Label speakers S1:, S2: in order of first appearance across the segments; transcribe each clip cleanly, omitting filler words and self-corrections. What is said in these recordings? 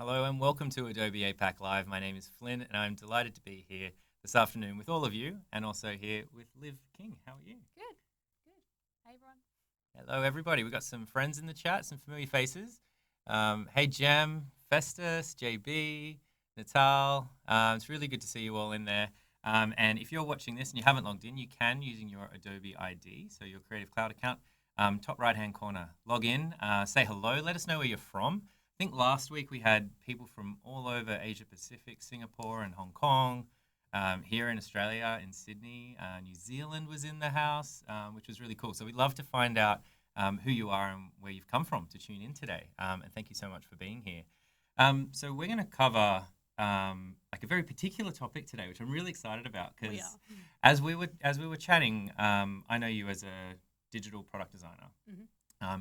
S1: Hello and welcome to Adobe APAC Live. My name is Flynn and I'm delighted to be here this afternoon with all of you and also here with Liv King. How are you?
S2: Good. Hey, everyone.
S1: Hello, everybody. We've got some friends in the chat, some familiar faces. Hey, Jem, Festus, JB, Natal. It's really good to see you all in there. And if you're watching this and you haven't logged in, you can using your Adobe ID, so your Creative Cloud account, top right-hand corner. Log in, say hello, let us know where you're from. I think last week we had people from all over Asia Pacific, Singapore and Hong Kong, here in Australia, in Sydney. New Zealand was in the house, which was really cool. So we'd love to find out who you are and where you've come from to tune in today. And thank you so much for being here. So we're going to cover like a very particular topic today, which I'm really excited about because as we were chatting, I know you as a digital product designer. Mm-hmm.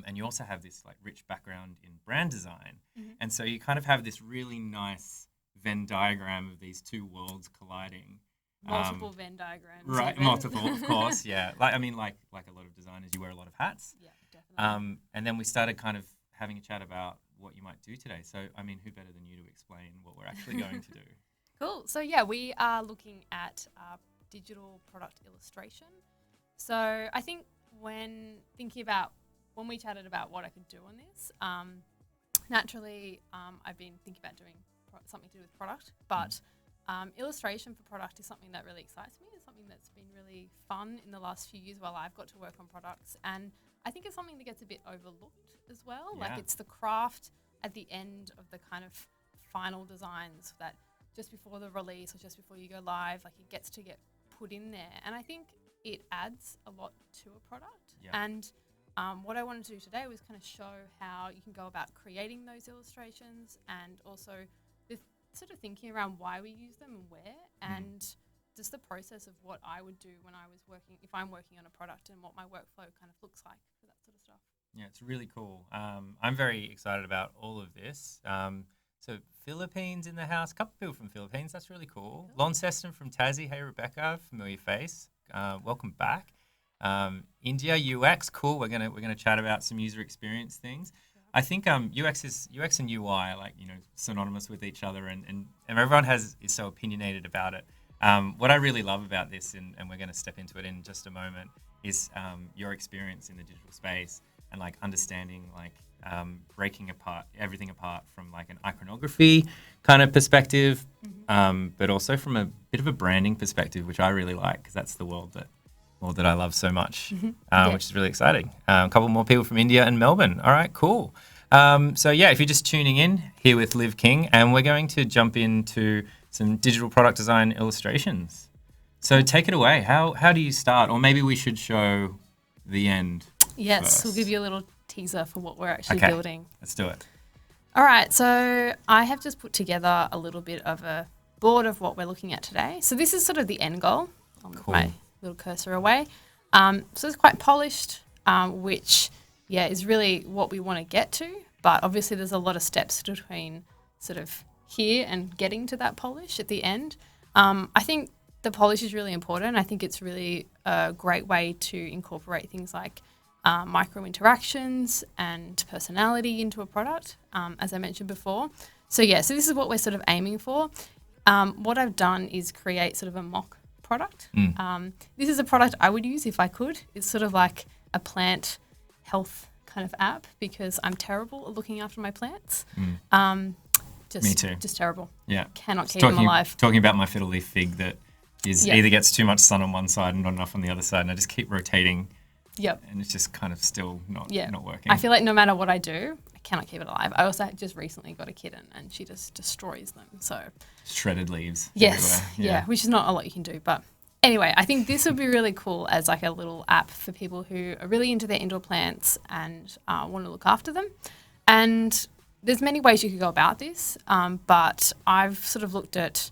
S1: And you also have this like rich background in brand design. Mm-hmm. And so you kind of have this really nice Venn diagram of these two worlds colliding.
S2: Multiple Venn diagrams.
S1: Right,
S2: even.
S1: multiple, of course, yeah. Like a lot of designers, you wear a lot of hats.
S2: Yeah, definitely.
S1: And then we started kind of having a chat about what you might do today. So, I mean, who better than you to explain what we're actually going to do?
S2: Cool. So, yeah, we are looking at digital product illustration. So I think when we chatted about what I could do on this, naturally I've been thinking about doing something to do with product, but illustration for product is something that really excites me. It's something that's been really fun in the last few years while I've got to work on products. And I think it's something that gets a bit overlooked as well. Yeah. Like it's the craft at the end of the kind of final designs that just before the release or just before you go live, like it gets to get put in there. And I think it adds a lot to a product. Yeah. And what I wanted to do today was kind of show how you can go about creating those illustrations and also the sort of thinking around why we use them and where, and just the process of what I would do when I was working, if I'm working on a product, and what my workflow kind of looks like for that sort of stuff.
S1: Yeah, it's really cool. I'm very excited about all of this. So Philippines in the house, a couple of people from Philippines, that's really cool. Launceston from Tassie, hey Rebecca, familiar face, welcome back. India UX, cool. We're gonna chat about some user experience things. Sure. I think UX and UI are like synonymous with each other, and everyone is so opinionated about it. What I really love about this, and we're going to step into it in just a moment, is your experience in the digital space and like understanding breaking everything apart from like an iconography kind of perspective, but also from a bit of a branding perspective, which I really like because that's the world that I love so much, which is really exciting. A couple more people from India and Melbourne. All right, cool. So yeah, if you're just tuning in, here with Liv King, and we're going to jump into some digital product design illustrations. So take it away. How do you start? Or maybe we should show the end first.
S2: We'll give you a little teaser for what we're actually building.
S1: Let's do it.
S2: All right, so I have just put together a little bit of a board of what we're looking at today. So this is sort of the end goal.
S1: Cool.
S2: My little cursor away. So it's quite polished, which is really what we want to get to. But obviously there's a lot of steps between sort of here and getting to that polish at the end. I think the polish is really important. I think it's really a great way to incorporate things like micro interactions and personality into a product, as I mentioned before. So this is what we're sort of aiming for. What I've done is create sort of a mock product. This is a product I would use if I could. It's sort of like a plant health kind of app because I'm terrible at looking after my plants.
S1: Me too.
S2: Just terrible.
S1: Yeah.
S2: Cannot keep them alive.
S1: Talking about my fiddle leaf fig that is either gets too much sun on one side and not enough on the other side, and I just keep rotating.
S2: Yep.
S1: And it's just kind of still not working.
S2: I feel like no matter what I do, I cannot keep it alive. I also just recently got a kitten and she just destroys them. So
S1: shredded leaves.
S2: Yes.
S1: Everywhere.
S2: Yeah, which is not a lot you can do. But anyway, I think this would be really cool as like a little app for people who are really into their indoor plants and want to look after them. And there's many ways you could go about this, but I've sort of looked at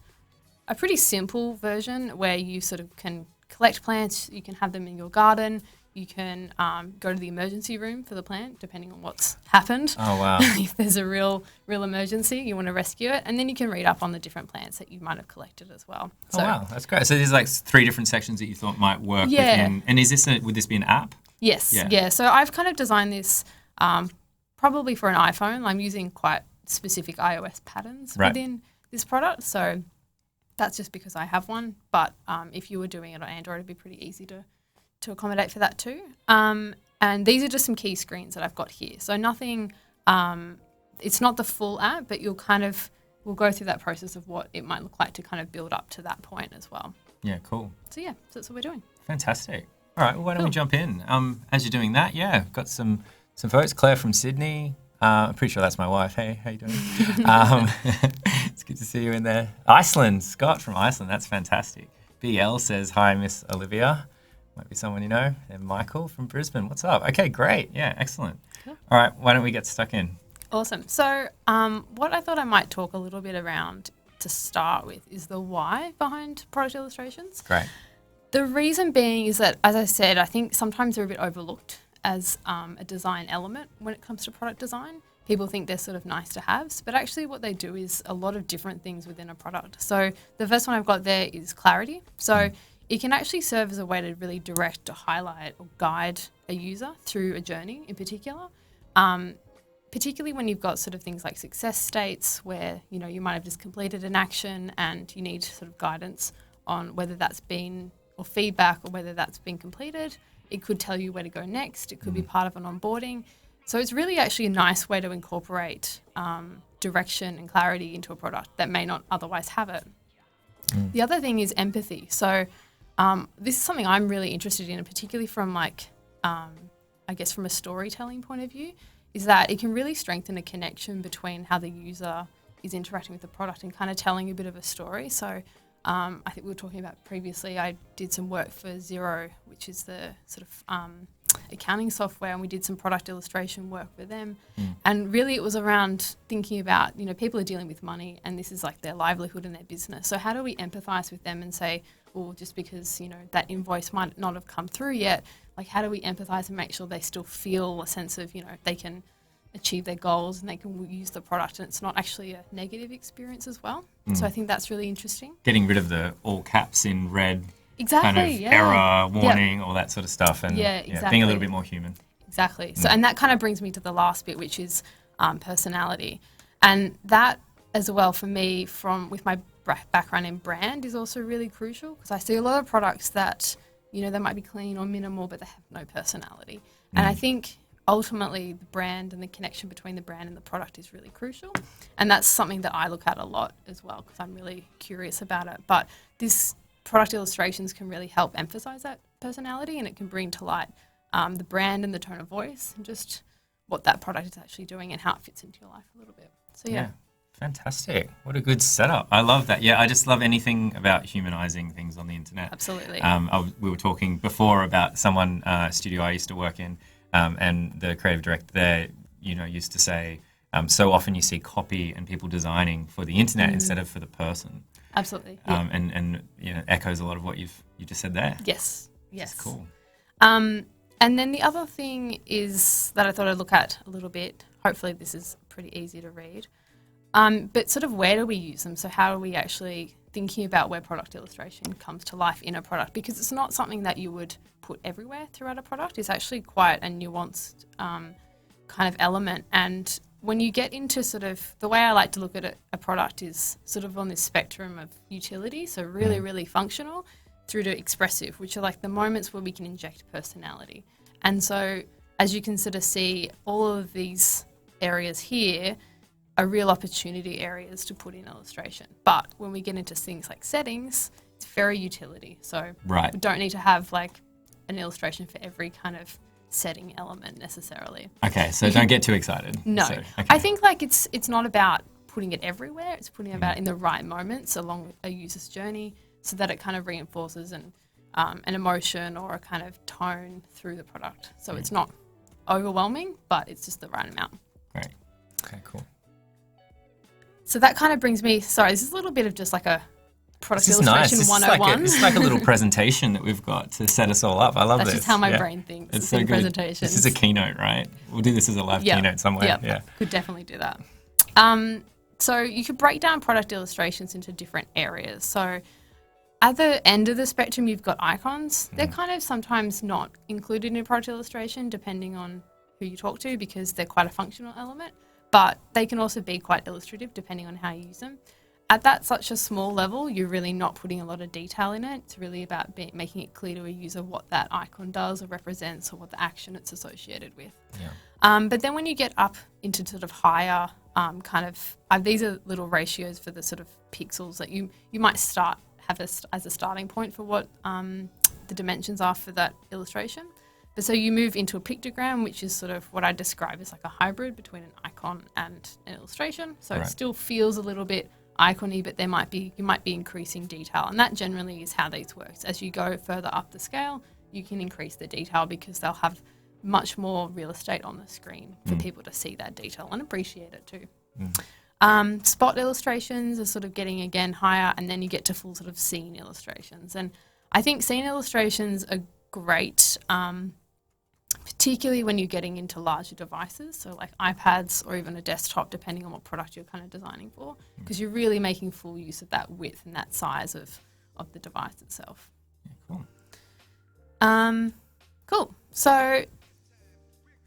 S2: a pretty simple version where you sort of can collect plants, you can have them in your garden, you can go to the emergency room for the plant, depending on what's happened.
S1: Oh, wow.
S2: If there's a real emergency, you want to rescue it. And then you can read up on the different plants that you might have collected as well.
S1: Oh, wow. That's great. So there's like 3 different sections that you thought might work within. And would this be an app?
S2: Yes. Yeah. So I've kind of designed this probably for an iPhone. I'm using quite specific iOS patterns
S1: Right.
S2: within this product. So that's just because I have one. But if you were doing it on Android, it'd be pretty easy to accommodate for that too. And these are just some key screens that I've got here. So nothing, it's not the full app, but we'll go through that process of what it might look like to kind of build up to that point as well.
S1: Yeah, cool.
S2: So yeah, so that's what we're doing.
S1: Fantastic. All right, well, why don't we jump in? As you're doing that, got some folks. Claire from Sydney. I'm pretty sure that's my wife. Hey, how you doing? It's good to see you in there. Iceland, Scott from Iceland. That's fantastic. BL says, hi, Miss Olivia. Might be someone you know. And Michael from Brisbane. What's up? Okay, great. Yeah, excellent. Cool. All right, why don't we get stuck in?
S2: Awesome. So what I thought I might talk a little bit around to start with is the why behind product illustrations.
S1: Great.
S2: The reason being is that, as I said, I think sometimes they're a bit overlooked as a design element when it comes to product design. People think they're sort of nice to haves, but actually what they do is a lot of different things within a product. So the first one I've got there is clarity. So it can actually serve as a way to really direct or highlight or guide a user through a journey in particular. Particularly when you've got sort of things like success states where, you know, you might have just completed an action and you need sort of guidance on whether that's been, or feedback, or whether that's been completed. It could tell you where to go next. It could be part of an onboarding. So it's really actually a nice way to incorporate direction and clarity into a product that may not otherwise have it. The other thing is empathy. So this is something I'm really interested in, and particularly from I guess from a storytelling point of view, is that it can really strengthen a connection between how the user is interacting with the product and kind of telling a bit of a story. So I think we were talking about previously, I did some work for Xero, which is the sort of accounting software, and we did some product illustration work with them. And really it was around thinking about, you know, people are dealing with money and this is like their livelihood and their business. So how do we empathise with them and say, well, just because, you know, that invoice might not have come through yet, like how do we empathise and make sure they still feel a sense of, you know, they can achieve their goals and they can use the product and it's not actually a negative experience as well. So I think that's really interesting.
S1: Getting rid of the all caps in red,
S2: Exactly,
S1: kind of error, warning, all that sort of stuff, and
S2: exactly.
S1: being a little bit more human.
S2: Exactly. So, and that kind of brings me to the last bit, which is personality, and that as well for me, with my background in brand, is also really crucial because I see a lot of products that, you know, they might be clean or minimal, but they have no personality, and I think ultimately the brand and the connection between the brand and the product is really crucial, and that's something that I look at a lot as well because I'm really curious about it. But this product illustrations can really help emphasize that personality, and it can bring to light the brand and the tone of voice and just what that product is actually doing and how it fits into your life a little bit. So yeah.
S1: Fantastic. What a good setup. I love that. Yeah, I just love anything about humanizing things on the internet.
S2: Absolutely.
S1: We were talking before about someone, studio I used to work in, and the creative director there, you know, used to say, so often you see copy and people designing for the internet instead of for the person.
S2: Absolutely.
S1: And you know, echoes a lot of what you just said there.
S2: Yes.
S1: That's cool.
S2: And then the other thing is that I thought I'd look at a little bit. Hopefully this is pretty easy to read. But sort of where do we use them? So how are we actually thinking about where product illustration comes to life in a product? Because it's not something that you would put everywhere throughout a product. It's actually quite a nuanced kind of element. And when you get into sort of the way I like to look at a product is sort of on this spectrum of utility, so really, really functional, through to expressive, which are like the moments where we can inject personality. And so as you can sort of see, all of these areas here are real opportunity areas to put in illustration. But when we get into things like settings, it's very utility. So we don't need to have like an illustration for every kind of setting element necessarily.
S1: Okay, so don't get too excited.
S2: No.
S1: So, okay.
S2: I think like it's not about putting it everywhere. It's putting it about in the right moments along a user's journey so that it kind of reinforces an emotion or a kind of tone through the product. So it's not overwhelming, but it's just the right amount.
S1: Great. Okay, cool.
S2: So that kind of brings me, sorry, this is a little bit of just like a product illustration 101.
S1: This is like a little presentation that we've got to set us all up. I love this.
S2: That's just how my brain thinks.
S1: It's so good.
S2: Presentations.
S1: This is a keynote, right? We'll do this as a live keynote somewhere. Yeah,
S2: could definitely do that. So you could break down product illustrations into different areas. So at the end of the spectrum, you've got icons. They're kind of sometimes not included in a product illustration depending on who you talk to because they're quite a functional element. but they can also be quite illustrative depending on how you use them. At that such a small level, you're really not putting a lot of detail in it. It's really about making it clear to a user what that icon does or represents or what the action it's associated with.
S1: Yeah.
S2: But then when you get up into sort of higher these are little ratios for the sort of pixels that you might have as a starting point for what the dimensions are for that illustration. But so you move into a pictogram, which is sort of what I describe as like a hybrid between an icon and an illustration. So It still feels a little bit icon-y, but you might be increasing detail. And that generally is how these work. As you go further up the scale, you can increase the detail because they'll have much more real estate on the screen for people to see that detail and appreciate it too. Spot illustrations are sort of getting again higher, and then you get to full sort of scene illustrations. And I think scene illustrations are great, particularly when you're getting into larger devices, so like iPads or even a desktop, depending on what product you're kind of designing for, because you're really making full use of that width and that size of the device itself.
S1: Yeah, cool.
S2: Cool. So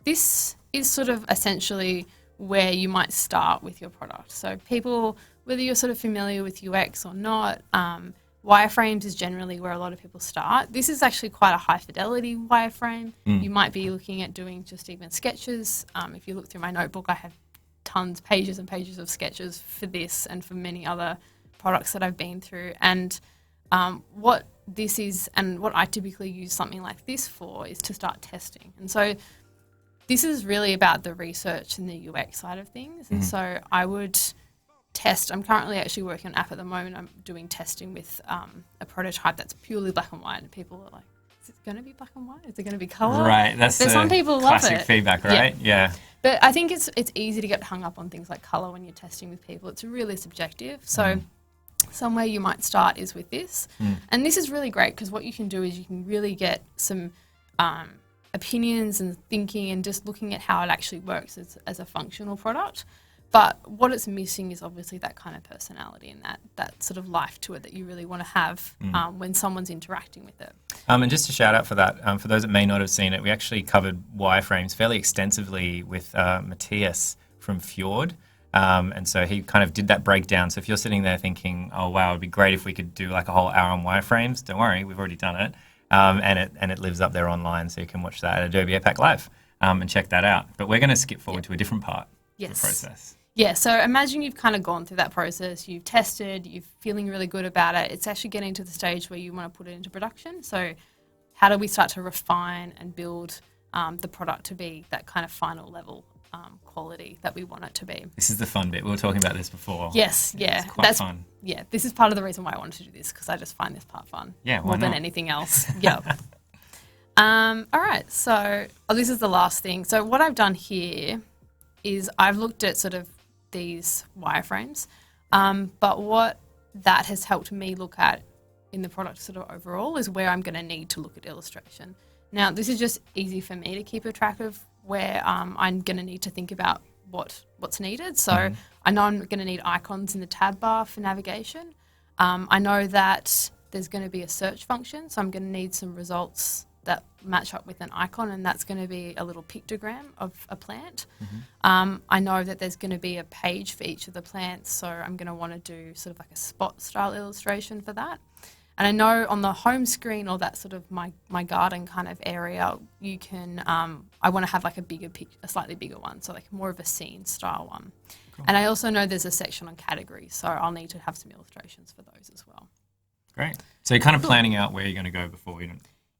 S2: this is sort of essentially where you might start with your product. So people, whether you're sort of familiar with UX or not, wireframes is generally where a lot of people start. This is actually quite a high fidelity wireframe. You might be looking at doing just even sketches. If you look through my notebook, I have pages and pages of sketches for this and for many other products that I've been through. And what this is, and what I typically use something like this for, is to start testing. And so this is really about the research and the UX side of things. And so I would test. I'm currently actually working on an app at the moment. I'm doing testing with a prototype that's purely black and white. And people are like, is it going to be black and white? Is it going to be colour?
S1: Right. That's
S2: but some people love
S1: classic
S2: it.
S1: feedback, right? Yeah.
S2: But I think it's easy to get hung up on things like colour when you're testing with people. It's really subjective. So somewhere you might start is with this. And this is really great because what you can do is you can really get some opinions and thinking and just looking at how it actually works as a functional product. But what it's missing is obviously that kind of personality and that sort of life to it that you really want to have when someone's interacting with it.
S1: And just a shout out for that, for those that may not have seen it, we actually covered wireframes fairly extensively with Matthias from Fjord. And so he kind of did that breakdown. So if you're sitting there thinking, oh, wow, it'd be great if we could do like a whole hour on wireframes, don't worry, we've already done it. And it lives up there online, so you can watch that at Adobe APAC Live and check that out. But we're going to skip forward to a different part of the process.
S2: Yeah, so imagine you've kind of gone through that process, you've tested, you're feeling really good about it. It's actually getting to the stage where you want to put it into production. So how do we start to refine and build the product to be that kind of final level quality that we want it to be?
S1: This is the fun bit. We were talking about this before.
S2: Yes, yeah.
S1: It's quite fun.
S2: Yeah, this is part of the reason why I wanted to do this, because I just find this part fun.
S1: Yeah, why
S2: more than
S1: not?
S2: anything else. Yeah. All right, so this is the last thing. So what I've done here is I've looked at sort of these wireframes, but what that has helped me look at in the product sort of overall is where I'm going to need to look at illustration. Now, this is just easy for me to keep a track of where I'm going to need to think about what's needed. So I know I'm going to need icons in the tab bar for navigation. I know that there's going to be a search function, so I'm going to need some results that match up with an icon, and that's going to be a little pictogram of a plant. I know that there's going to be a page for each of the plants, so I'm going to want to do sort of like a spot style illustration for that. And I know on the home screen, or that sort of my garden kind of area, you can, I want to have like a slightly bigger one, so like more of a scene style one. Cool. And I also know there's a section on categories, so I'll need to have some illustrations for those as well.
S1: Great. So you're kind of planning out where you're going to go before you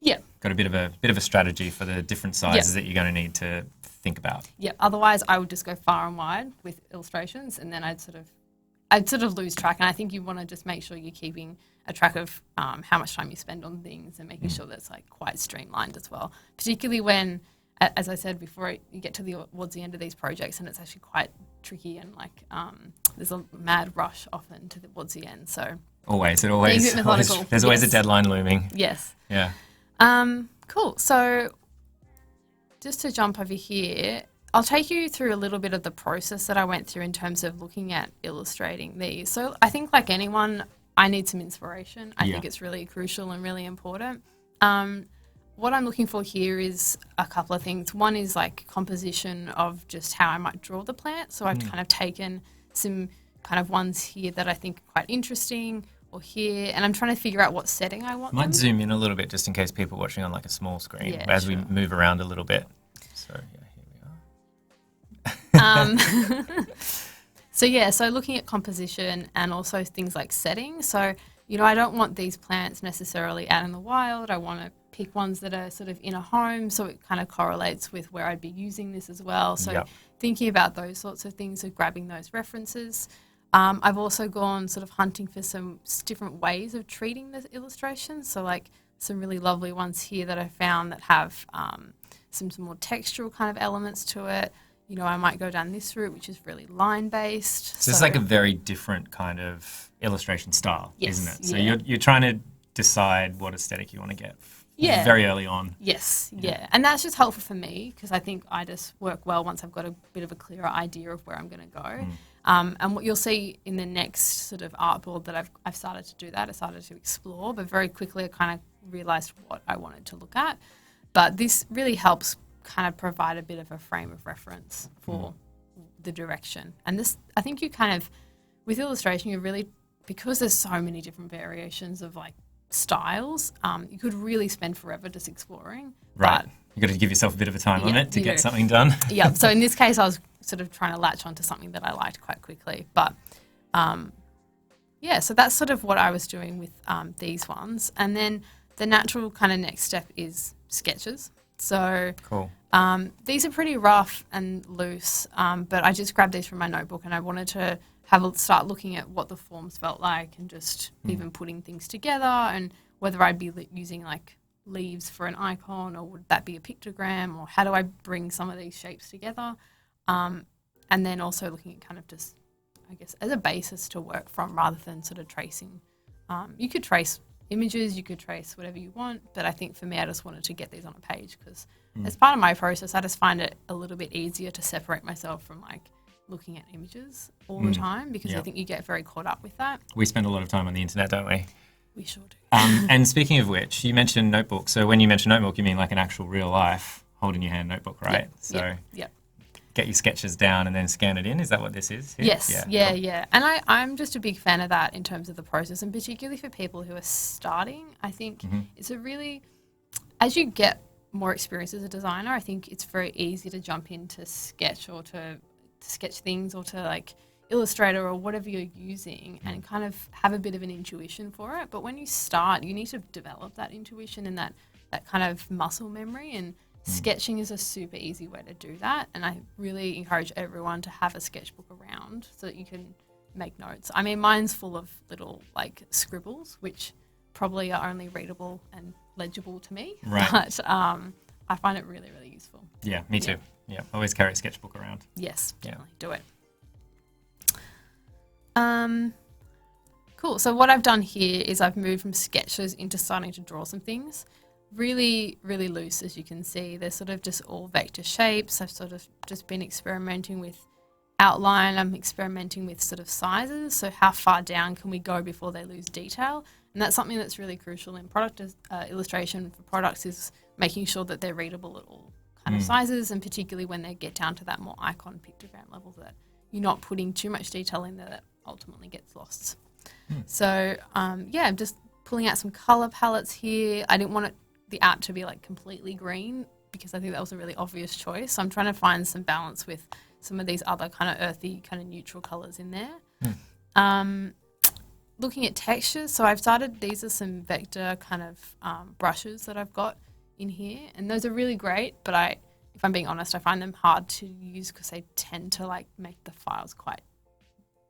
S2: Yeah.
S1: got a bit of a strategy for the different sizes that you're going to need to think about.
S2: Yeah. Otherwise, I would just go far and wide with illustrations, and then I'd sort of lose track. And I think you want to just make sure you're keeping a track of how much time you spend on things and making sure that's like quite streamlined as well. Particularly when, as I said before, you get towards the end of these projects, and it's actually quite tricky, and like there's a mad rush often towards the end. So there's
S1: always a deadline looming.
S2: Yes.
S1: Yeah.
S2: Cool. So just to jump over here, I'll take you through a little bit of the process that I went through in terms of looking at illustrating these. So I think like anyone, I need some inspiration. I think it's really crucial and really important. what I'm looking for here is a couple of things. One is like composition of just how I might draw the plant. So I've kind of taken some kind of ones here that I think are quite interesting, or here, and I'm trying to figure out what setting I want
S1: Might
S2: them.
S1: zoom in a little bit just in case people are watching on like a small screen
S2: Yeah,
S1: as we
S2: sure.
S1: move around a little bit. So yeah, here we are.
S2: So looking at composition and also things like setting. So, I don't want these plants necessarily out in the wild. I want to pick ones that are sort of in a home, so it kind of correlates with where I'd be using this as well. So
S1: Yep.
S2: thinking about those sorts of things, so grabbing those references. I've also gone sort of hunting for some different ways of treating the illustrations. So like some really lovely ones here that I found that have some more textural kind of elements to it. I might go down this route, which is really line-based.
S1: So it's like a very different kind of illustration style,
S2: Yes,
S1: isn't it? So
S2: yeah.
S1: you're trying to decide what aesthetic you want to get
S2: Yeah.
S1: very early on.
S2: Yes, yeah. And that's just helpful for me because I think I just work well once I've got a bit of a clearer idea of where I'm going to go. And what you'll see in the next sort of artboard that I've started to do that, I started to explore, but very quickly I kind of realised what I wanted to look at. But this really helps kind of provide a bit of a frame of reference for the direction. And this, I think you kind of, with illustration, you really, because there's so many different variations of like styles, you could really spend forever just exploring.
S1: Right. You've got to give yourself a bit of a time on
S2: Yeah,
S1: it to
S2: you
S1: get
S2: do.
S1: something done.
S2: Yeah. So in this case, I was sort of trying to latch onto something that I liked quite quickly. But so that's sort of what I was doing with these ones. And then the natural kind of next step is sketches. So
S1: Cool.
S2: these are pretty rough and loose, but I just grabbed these from my notebook and I wanted to start looking at what the forms felt like and just even putting things together and whether I'd be using like leaves for an icon or would that be a pictogram or how do I bring some of these shapes together. And then also looking at kind of just, I guess, as a basis to work from rather than sort of tracing. You could trace images, you could trace whatever you want, but I think for me I just wanted to get these on a page because as part of my process I just find it a little bit easier to separate myself from like looking at images all the time because I think you get very caught up with that.
S1: We spend a lot of time on the internet, don't we?
S2: We sure do.
S1: And speaking of which, you mentioned notebook. So when you mention notebook, you mean like an actual real life hold in your hand notebook, right?
S2: Yep.
S1: Get your sketches down and then scan it in. Is that what this is? here?
S2: Yes,
S1: Yeah.
S2: yeah. And I'm just a big fan of that in terms of the process, and particularly for people who are starting. I think it's a really, as you get more experience as a designer, I think it's very easy to jump into Sketch or to sketch things or to like Illustrator or whatever you're using and kind of have a bit of an intuition for it. But when you start, you need to develop that intuition and that kind of muscle memory, and sketching is a super easy way to do that, and I really encourage everyone to have a sketchbook around so that you can make notes. I mean, mine's full of little like scribbles, which probably are only readable and legible to me,
S1: Right.
S2: but I find it really, really useful.
S1: Yeah, me too. Yeah, always carry a sketchbook around.
S2: Yes,
S1: Yeah.
S2: definitely do it. Cool. So what I've done here is I've moved from sketches into starting to draw some things. Really, really loose, as you can see. They're sort of just all vector shapes. I've sort of just been experimenting with outline. I'm experimenting with sort of sizes. So how far down can we go before they lose detail? And that's something that's really crucial in product illustration for products, is making sure that they're readable at all kind of sizes, and particularly when they get down to that more icon pictogram level, that you're not putting too much detail in there that ultimately gets lost. So I'm just pulling out some color palettes here. I didn't want the app to be like completely green because I think that was a really obvious choice. So I'm trying to find some balance with some of these other kind of earthy, kind of neutral colors in there. Looking at textures, so I've started, these are some vector kind of brushes that I've got in here, and those are really great, but if I'm being honest, I find them hard to use because they tend to like make the files quite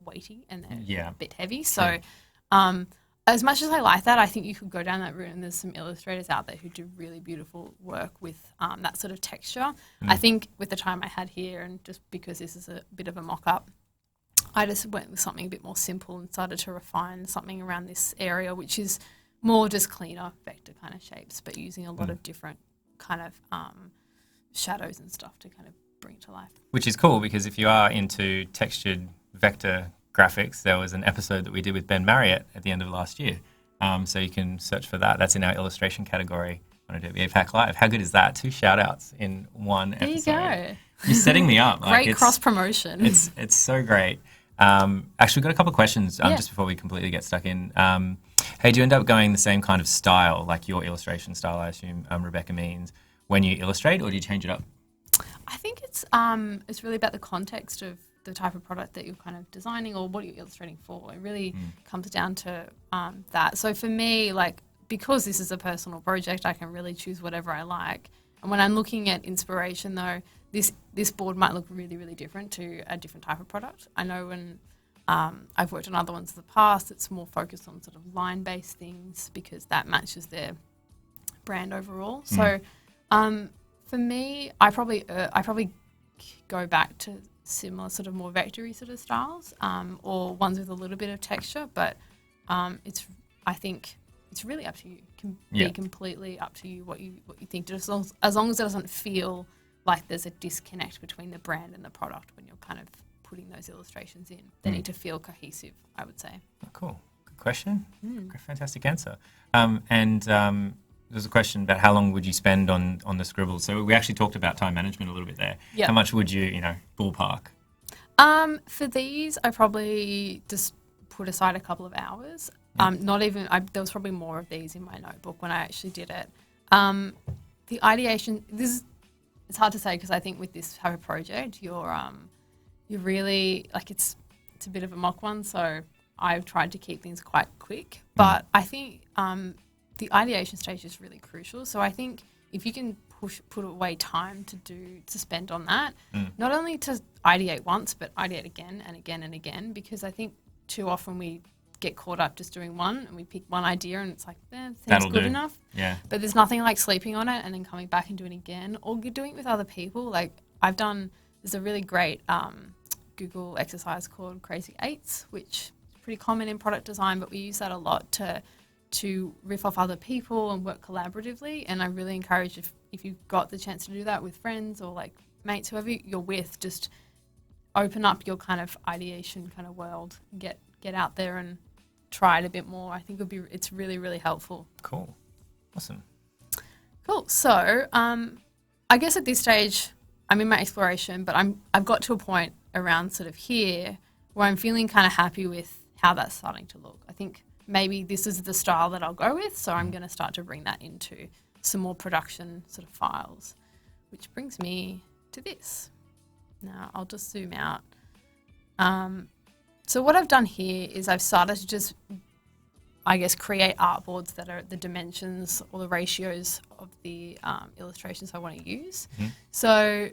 S2: weighty and they're a bit heavy. So as much as I like that, I think you could go down that route, and there's some illustrators out there who do really beautiful work with that sort of texture. I think with the time I had here, and just because this is a bit of a mock-up, I just went with something a bit more simple and started to refine something around this area, which is more just cleaner vector kind of shapes, but using a lot of different kind of shadows and stuff to kind of bring it to life.
S1: Which is cool, because if you are into textured vector graphics, there was an episode that we did with Ben Marriott at the end of last year. So you can search for that. That's in our illustration category on Adobe APAC Live. How good is that? 2 shout outs in one
S2: There
S1: episode.
S2: you go.
S1: You're setting me up.
S2: Great cross promotion.
S1: It's so great. Actually, we've got a couple of questions just before we completely get stuck in. Hey, do you end up going the same kind of style, like your illustration style, I assume, Rebecca means, when you illustrate, or do you change it up?
S2: I think it's really about the context of the type of product that you're kind of designing or what you're illustrating for. It really comes down to that. So for me, like, because this is a personal project, I can really choose whatever I like. And when I'm looking at inspiration, though, this board might look really, really different to a different type of product. I know when I've worked on other ones in the past, it's more focused on sort of line-based things because that matches their brand overall. So for me, I probably go back to similar sort of more vectory sort of styles or ones with a little bit of texture, but I think it's really up to you. It can be completely up to you what you think. Just as long as it doesn't feel like there's a disconnect between the brand and the product when you're kind of putting those illustrations in. They need to feel cohesive, I would say.
S1: Oh, cool. Good question. Fantastic answer. There's a question about how long would you spend on the scribbles. So we actually talked about time management a little bit there.
S2: Yep.
S1: How much would you ballpark?
S2: For these, I probably just put aside a couple of hours. There was probably more of these in my notebook when I actually did it. The ideation, it's hard to say because I think with this type of project, you're really, like, it's a bit of a mock one, so I've tried to keep things quite quick. But I think the ideation stage is really crucial. So I think if you can put away time to spend on that, not only to ideate once, but ideate again and again and again, because I think too often we get caught up just doing one and we pick one idea and it's like, that's good enough.
S1: Yeah.
S2: But there's nothing like sleeping on it and then coming back and doing it again, or you're doing it with other people. Like there's a really great Google exercise called Crazy Eights, which is pretty common in product design, but we use that a lot to riff off other people and work collaboratively. And I really encourage if you've got the chance to do that with friends or like mates, whoever you're with, just open up your kind of ideation kind of world, get out there and try it a bit more. I think it's really, really helpful.
S1: Cool. Awesome.
S2: Cool. So I guess at this stage I'm in my exploration, but I've got to a point around sort of here where I'm feeling kind of happy with how that's starting to look. I think maybe this is the style that I'll go with, so I'm going to start to bring that into some more production sort of files, which brings me to this. Now I'll just zoom out. So what I've done here is I've started to just, I guess, create artboards that are the dimensions or the ratios of the illustrations I want to use. So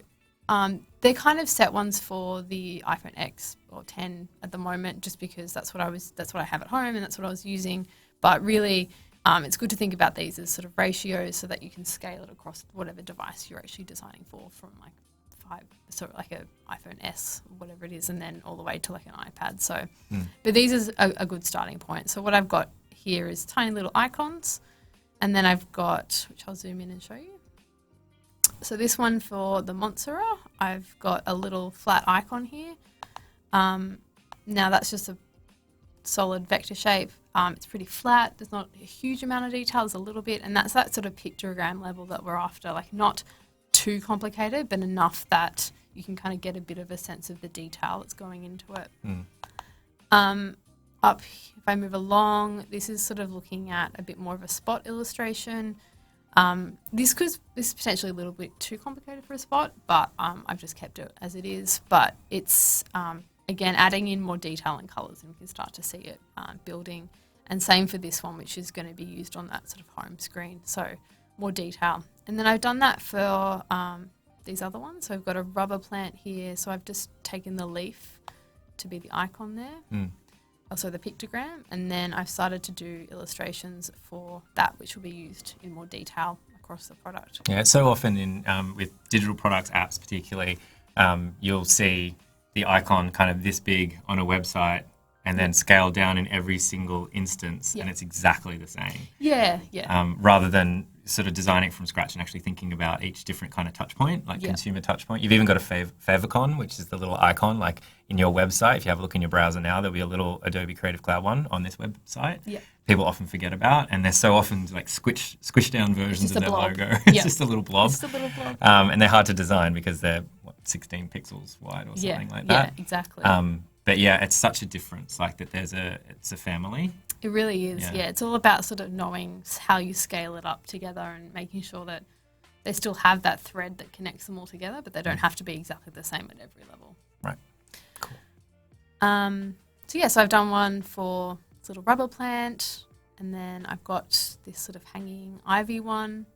S2: they're kind of set ones for the iPhone X or 10 at the moment, just because that's what I have at home and that's what I was using. But really, it's good to think about these as sort of ratios so that you can scale it across whatever device you're actually designing for, from like like an iPhone S, whatever it is, and then all the way to like an iPad. So, but these is a good starting point. So what I've got here is tiny little icons, and then I've got, which I'll zoom in and show you. So this one for the Montserrat, I've got a little flat icon here. Now that's just a solid vector shape. It's pretty flat. There's not a huge amount of detail. There's a little bit, and that's that sort of pictogram level that we're after. Like not too complicated, but enough that you can kind of get a bit of a sense of the detail that's going into it. If I move along, this is sort of looking at a bit more of a spot illustration. This is potentially a little bit too complicated for a spot, but I've just kept it as it is. But it's, again, adding in more detail and colours, and we can start to see it building. And same for this one, which is going to be used on that sort of home screen. So more detail. And then I've done that for these other ones. So I've got a rubber plant here. So I've just taken the leaf to be the icon there. Also the pictogram. And then I've started to do illustrations for that, which will be used in more detail across the product.
S1: Yeah, so often in with digital products, apps particularly, you'll see the icon kind of this big on a website and then scaled down in every single instance, and it's exactly the same.
S2: Yeah.
S1: Rather than sort of designing it from scratch and actually thinking about each different kind of touch point, like consumer touch point. You've even got a favicon, which is the little icon, like in your website. If you have a look in your browser now, there'll be a little Adobe Creative Cloud one on this website. people often forget about, and they're so often like squished down versions of their
S2: blob.
S1: logo. It's
S2: Yep.
S1: just a little blob.
S2: Just a little blob.
S1: And they're hard to design because they're 16 pixels wide or something like that.
S2: Yeah, exactly.
S1: But yeah, it's such a difference. Like that, it's a family.
S2: It really is. Yeah, it's all about sort of knowing how you scale it up together and making sure that they still have that thread that connects them all together, but they don't have to be exactly the same at every level.
S1: Right. Cool.
S2: So I've done one for this little rubber plant, and then I've got this sort of hanging ivy one,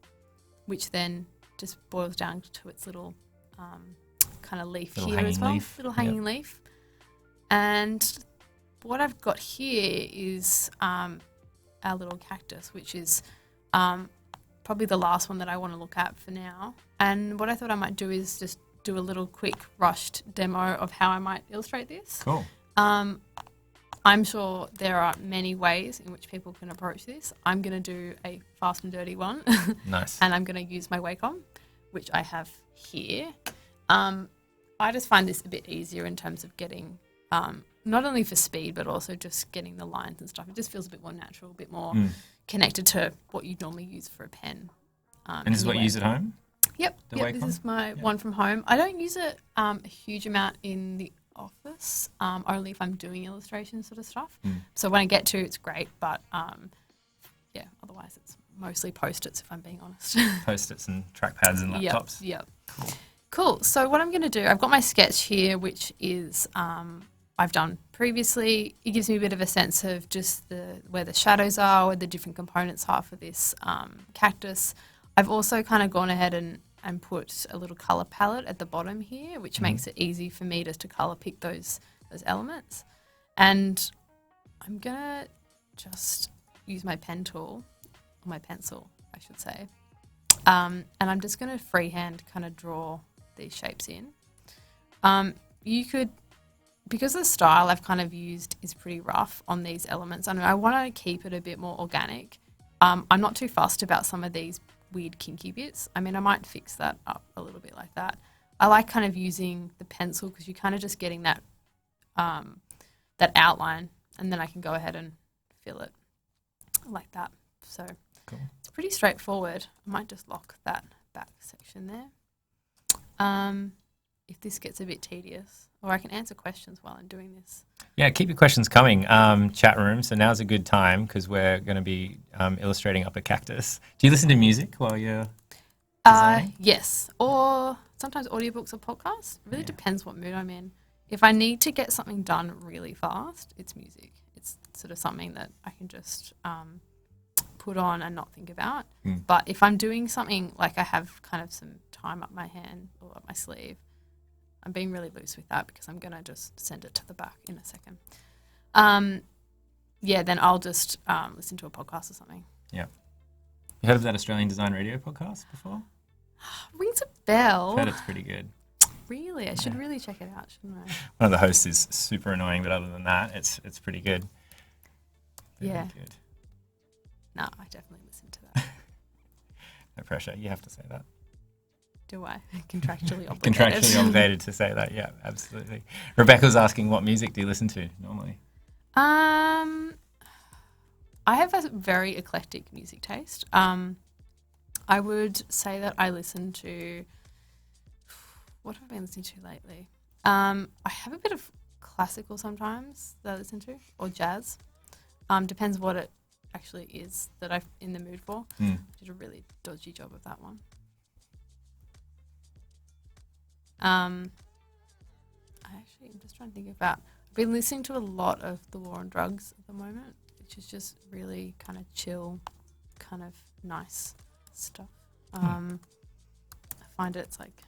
S2: which then just boils down to its little kind of leaf
S1: Little
S2: here as
S1: hanging
S2: well.
S1: leaf.
S2: Little hanging leaf. And what I've got here is our little cactus, which is probably the last one that I want to look at for now. And what I thought I might do is just do a little quick rushed demo of how I might illustrate this.
S1: Cool.
S2: I'm sure there are many ways in which people can approach this. I'm going to do a fast and dirty one.
S1: Nice.
S2: And I'm going to use my Wacom, which I have here. I just find this a bit easier in terms of getting, not only for speed, but also just getting the lines and stuff. It just feels a bit more natural, a bit more connected to what you'd normally use for a pen.
S1: And this is what you use at home?
S2: Yep. This is my one from home. I don't use it a huge amount in the office, only if I'm doing illustration sort of stuff. So when I get to, it's great, but otherwise it's mostly Post-its if I'm being honest.
S1: Post-its and trackpads and laptops.
S2: Yep. Cool. So what I'm going to do, I've got my sketch here, which is I've done previously. It gives me a bit of a sense of just where the shadows are, where the different components are for this cactus. I've also kind of gone ahead and put a little colour palette at the bottom here, which makes it easy for me just to colour pick those elements. And I'm going to just use my pen tool, or my pencil, I should say. And I'm just going to freehand kind of draw these shapes in. You could, because the style I've kind of used is pretty rough on these elements, and I want to keep it a bit more organic. I'm not too fussed about some of these weird kinky bits. I mean, I might fix that up a little bit like that. I like kind of using the pencil because you're kind of just getting that that outline, and then I can go ahead and fill it like that. So
S1: cool.
S2: It's pretty straightforward. I might just lock that back section there. If this gets a bit tedious, or I can answer questions while I'm doing this.
S1: Yeah, keep your questions coming. Chat room. So now's a good time because we're going to be illustrating up a cactus. Do you listen to music while you're designing?
S2: Yes, or sometimes audiobooks or podcasts. It really depends what mood I'm in. If I need to get something done really fast, it's music. It's sort of something that I can just put on and not think about. But if I'm doing something like I have kind of some time up my hand or up my sleeve, I'm being really loose with that because I'm going to just send it to the back in a second. Then I'll just listen to a podcast or something.
S1: Yeah. You heard of that Australian Design Radio podcast before?
S2: Rings a bell.
S1: I've heard it's pretty good.
S2: Really? I should really check it out, shouldn't I?
S1: One of the hosts is super annoying, but other than that, it's pretty good. Very good.
S2: No, I definitely listen to that.
S1: No pressure. You have to say that.
S2: Do I? Contractually obligated.
S1: Contractually obligated to say that, yeah, absolutely. Rebecca's asking, what music do you listen to normally?
S2: I have a very eclectic music taste. I would say that I listen to, what have I been listening to lately? I have a bit of classical sometimes that I listen to, or jazz. Depends what it actually is that I'm in the mood for. I did a really dodgy job of that one. I'm just trying to think about, I've been listening to a lot of The War on Drugs at the moment, which is just really kind of chill, kind of nice stuff. I find it's like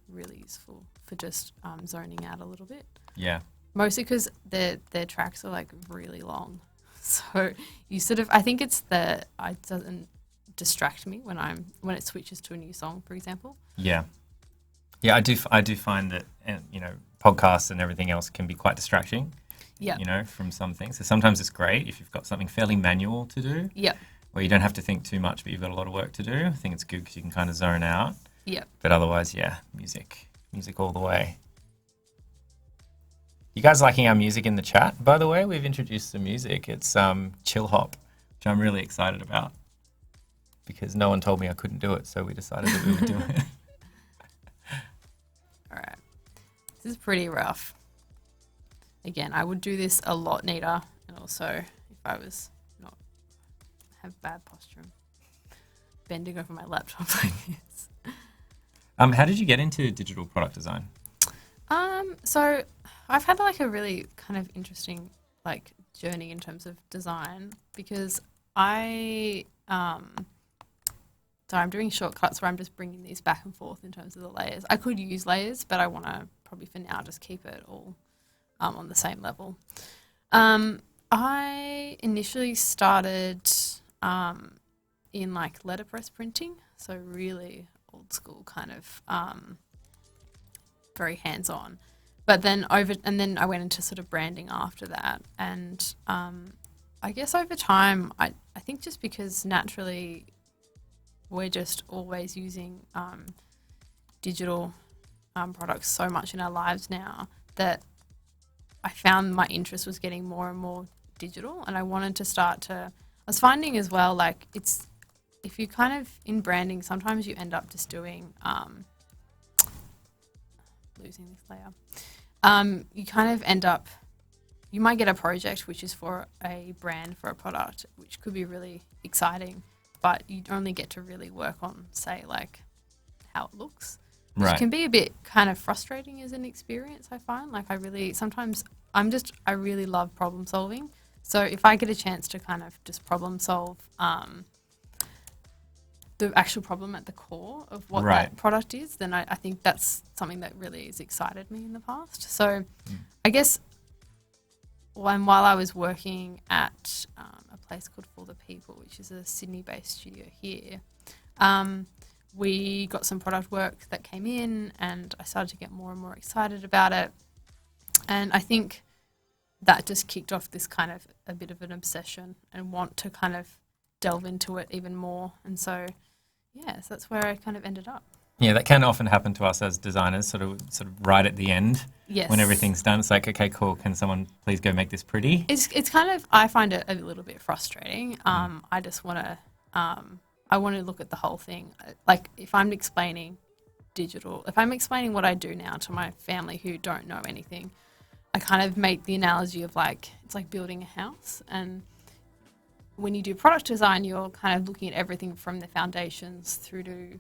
S2: really useful for just zoning out a little bit.
S1: Yeah.
S2: Mostly because their tracks are like really long. So you sort of, I think it's it doesn't distract me when it switches to a new song, for example.
S1: Yeah. Yeah, I do find that, podcasts and everything else can be quite distracting.
S2: Yeah.
S1: From some things. So sometimes it's great if you've got something fairly manual to do.
S2: Yeah.
S1: Where you don't have to think too much, but you've got a lot of work to do. I think it's good because you can kind of zone out.
S2: Yeah.
S1: But otherwise, music all the way. You guys liking our music in the chat? By the way, we've introduced some music. It's chill hop which I'm really excited about because no one told me I couldn't do it, so we decided that we would do it.
S2: All right. This is pretty rough. Again, I would do this a lot neater, and also if I was not have bad posture, bending over my laptop like this.
S1: How did you get into digital product design?
S2: So I've had like a really kind of interesting like journey in terms of design because I'm doing shortcuts where I'm just bringing these back and forth in terms of the layers. I could use layers, but I want to probably for now just keep it all on the same level. I initially started in like letterpress printing, so really old school kind of very hands-on. But then I went into sort of branding after that, and I guess over time, I think just because naturally we're just always using digital products so much in our lives now that I found my interest was getting more and more digital, and I wanted to I was finding as well, like if you kind of in branding, sometimes you end up just doing losing this layer. You kind of end up, you might get a project which is for a brand for a product, which could be really exciting, but you only get to really work on, say, like how it looks. Which can be a bit kind of frustrating as an experience, I find. Like I really love problem solving. So if I get a chance to kind of just problem solve the actual problem at the core of what that product is, then I think that's something that really has excited me in the past. So I guess while I was working at a place called For the People, which is a Sydney-based studio here, we got some product work that came in and I started to get more and more excited about it. And I think that just kicked off this kind of a bit of an obsession and want to kind of delve into it even more. And so, yeah, so that's where I kind of ended up.
S1: Yeah, that can often happen to us as designers, sort of right at the end.
S2: Yes.
S1: When everything's done, it's like, okay, cool, can someone please go make this pretty?
S2: It's kind of, I find it a little bit frustrating. I just want to, I want to look at the whole thing. Like if I'm explaining what I do now to my family who don't know anything, I kind of make the analogy of like, it's like building a house. And when you do product design, you're kind of looking at everything from the foundations through to,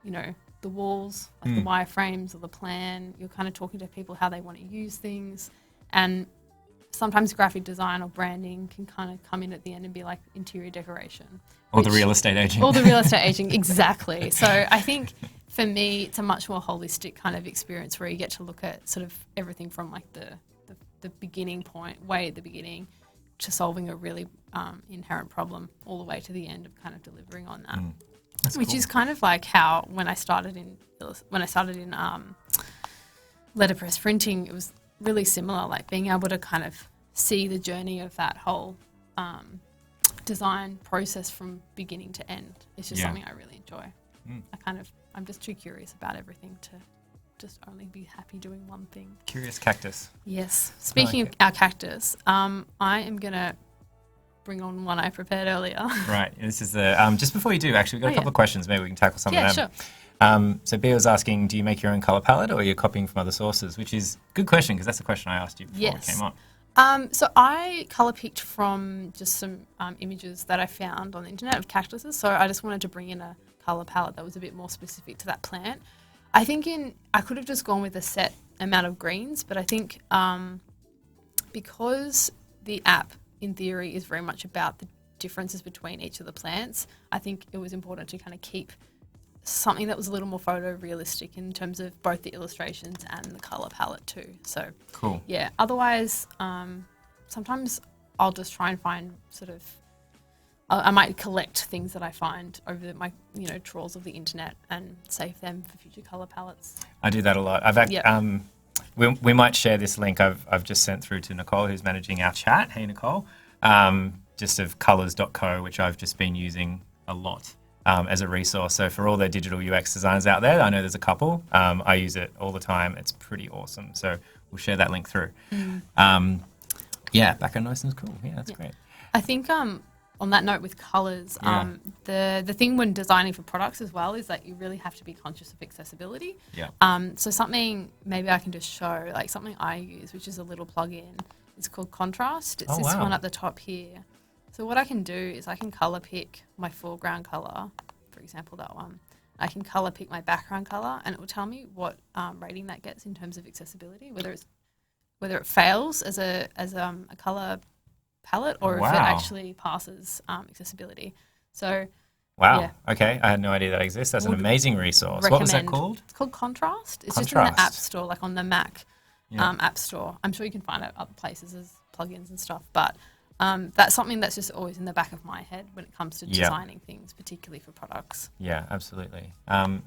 S2: you know, the walls, like the wireframes or the plan. You're kind of talking to people how they want to use things. And sometimes graphic design or branding can kind of come in at the end and be like interior decoration.
S1: Or the real estate agent.
S2: Or the real estate agent, exactly. So I think for me, it's a much more holistic kind of experience where you get to look at sort of everything from like the beginning point, way at the beginning, to solving a really inherent problem all the way to the end of kind of delivering on that. Which is kind of like how when I started in letterpress printing, it was really similar, like being able to kind of see the journey of that whole design process from beginning to end. It's just something I really enjoy. I'm just too curious about everything to just only be happy doing one thing.
S1: Curious cactus.
S2: Yes. Speaking of our cactus, I am going to bring on one I prepared earlier.
S1: Right. This is just before you do, actually, we've got a couple of questions. Maybe we can tackle some of them.
S2: Yeah, sure.
S1: So Bea was asking, do you make your own colour palette or are you copying from other sources? Which is a good question because that's the question I asked you before it came on.
S2: So I colour picked from just some images that I found on the internet of cactuses. So I just wanted to bring in a colour palette that was a bit more specific to that plant. I think I could have just gone with a set amount of greens, but I think because the app in theory is very much about the differences between each of the plants, I think it was important to kind of keep something that was a little more photorealistic in terms of both the illustrations and the colour palette too. So
S1: cool.
S2: Yeah. Otherwise, sometimes I'll just try and find sort of, I might collect things that I find over my, trawls of the internet and save them for future colour palettes.
S1: I do that a lot. We might share this link I've just sent through to Nicole, who's managing our chat. Hey, Nicole. Just of colours.co, which I've just been using a lot as a resource. So for all the digital UX designers out there, I know there's a couple. I use it all the time. It's pretty awesome. So we'll share that link through. Background noise is cool. Yeah, that's great.
S2: I think on that note with colours, the thing when designing for products as well is that you really have to be conscious of accessibility.
S1: Yeah.
S2: So something maybe I can just show, like something I use, which is a little plugin. It's called Contrast. It's this one at the top here. So what I can do is I can colour pick my foreground colour, for example, that one. I can colour pick my background colour, and it will tell me what rating that gets in terms of accessibility, whether it fails as a colour palette or if it actually passes accessibility. So
S1: Okay, I had no idea that exists. That's an amazing resource. What was that called?
S2: It's called Contrast. It's just in the App Store, like on the Mac App Store. I'm sure you can find it other places as plugins and stuff, but that's something that's just always in the back of my head when it comes to designing things, particularly for products.
S1: Yeah, absolutely. And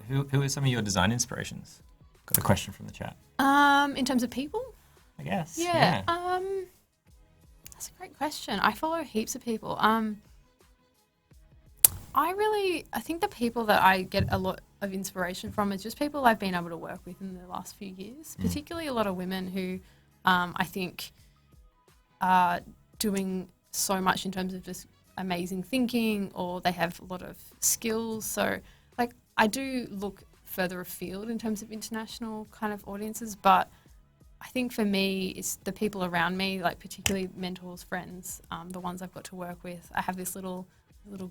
S1: who are some of your design inspirations? Got a question from the chat.
S2: In terms of people?
S1: I guess.
S2: Yeah. That's a great question. I follow heaps of people. I think the people that I get a lot of inspiration from is just people I've been able to work with in the last few years, particularly a lot of women who I think are doing so much in terms of just amazing thinking, or they have a lot of skills. So like I do look further afield in terms of international kind of audiences, but I think for me it's the people around me, like particularly mentors, friends, the ones I've got to work with. I have this little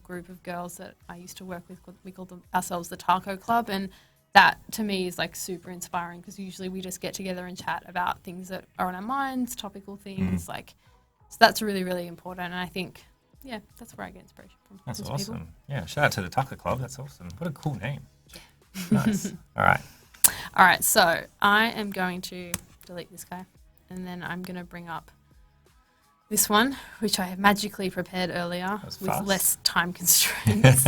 S2: group of girls that I used to work with. We call ourselves the Taco Club, and that to me is like super inspiring because usually we just get together and chat about things that are on our minds, topical things. So that's really, really important. And I think, that's where I get inspiration from.
S1: That's awesome. People. Yeah, shout out to the Taco Club. That's awesome. What a cool name. Yeah. Nice. All right.
S2: So I am going to delete this guy, and then I'm going to bring up this one, which I have magically prepared earlier with less time constraints.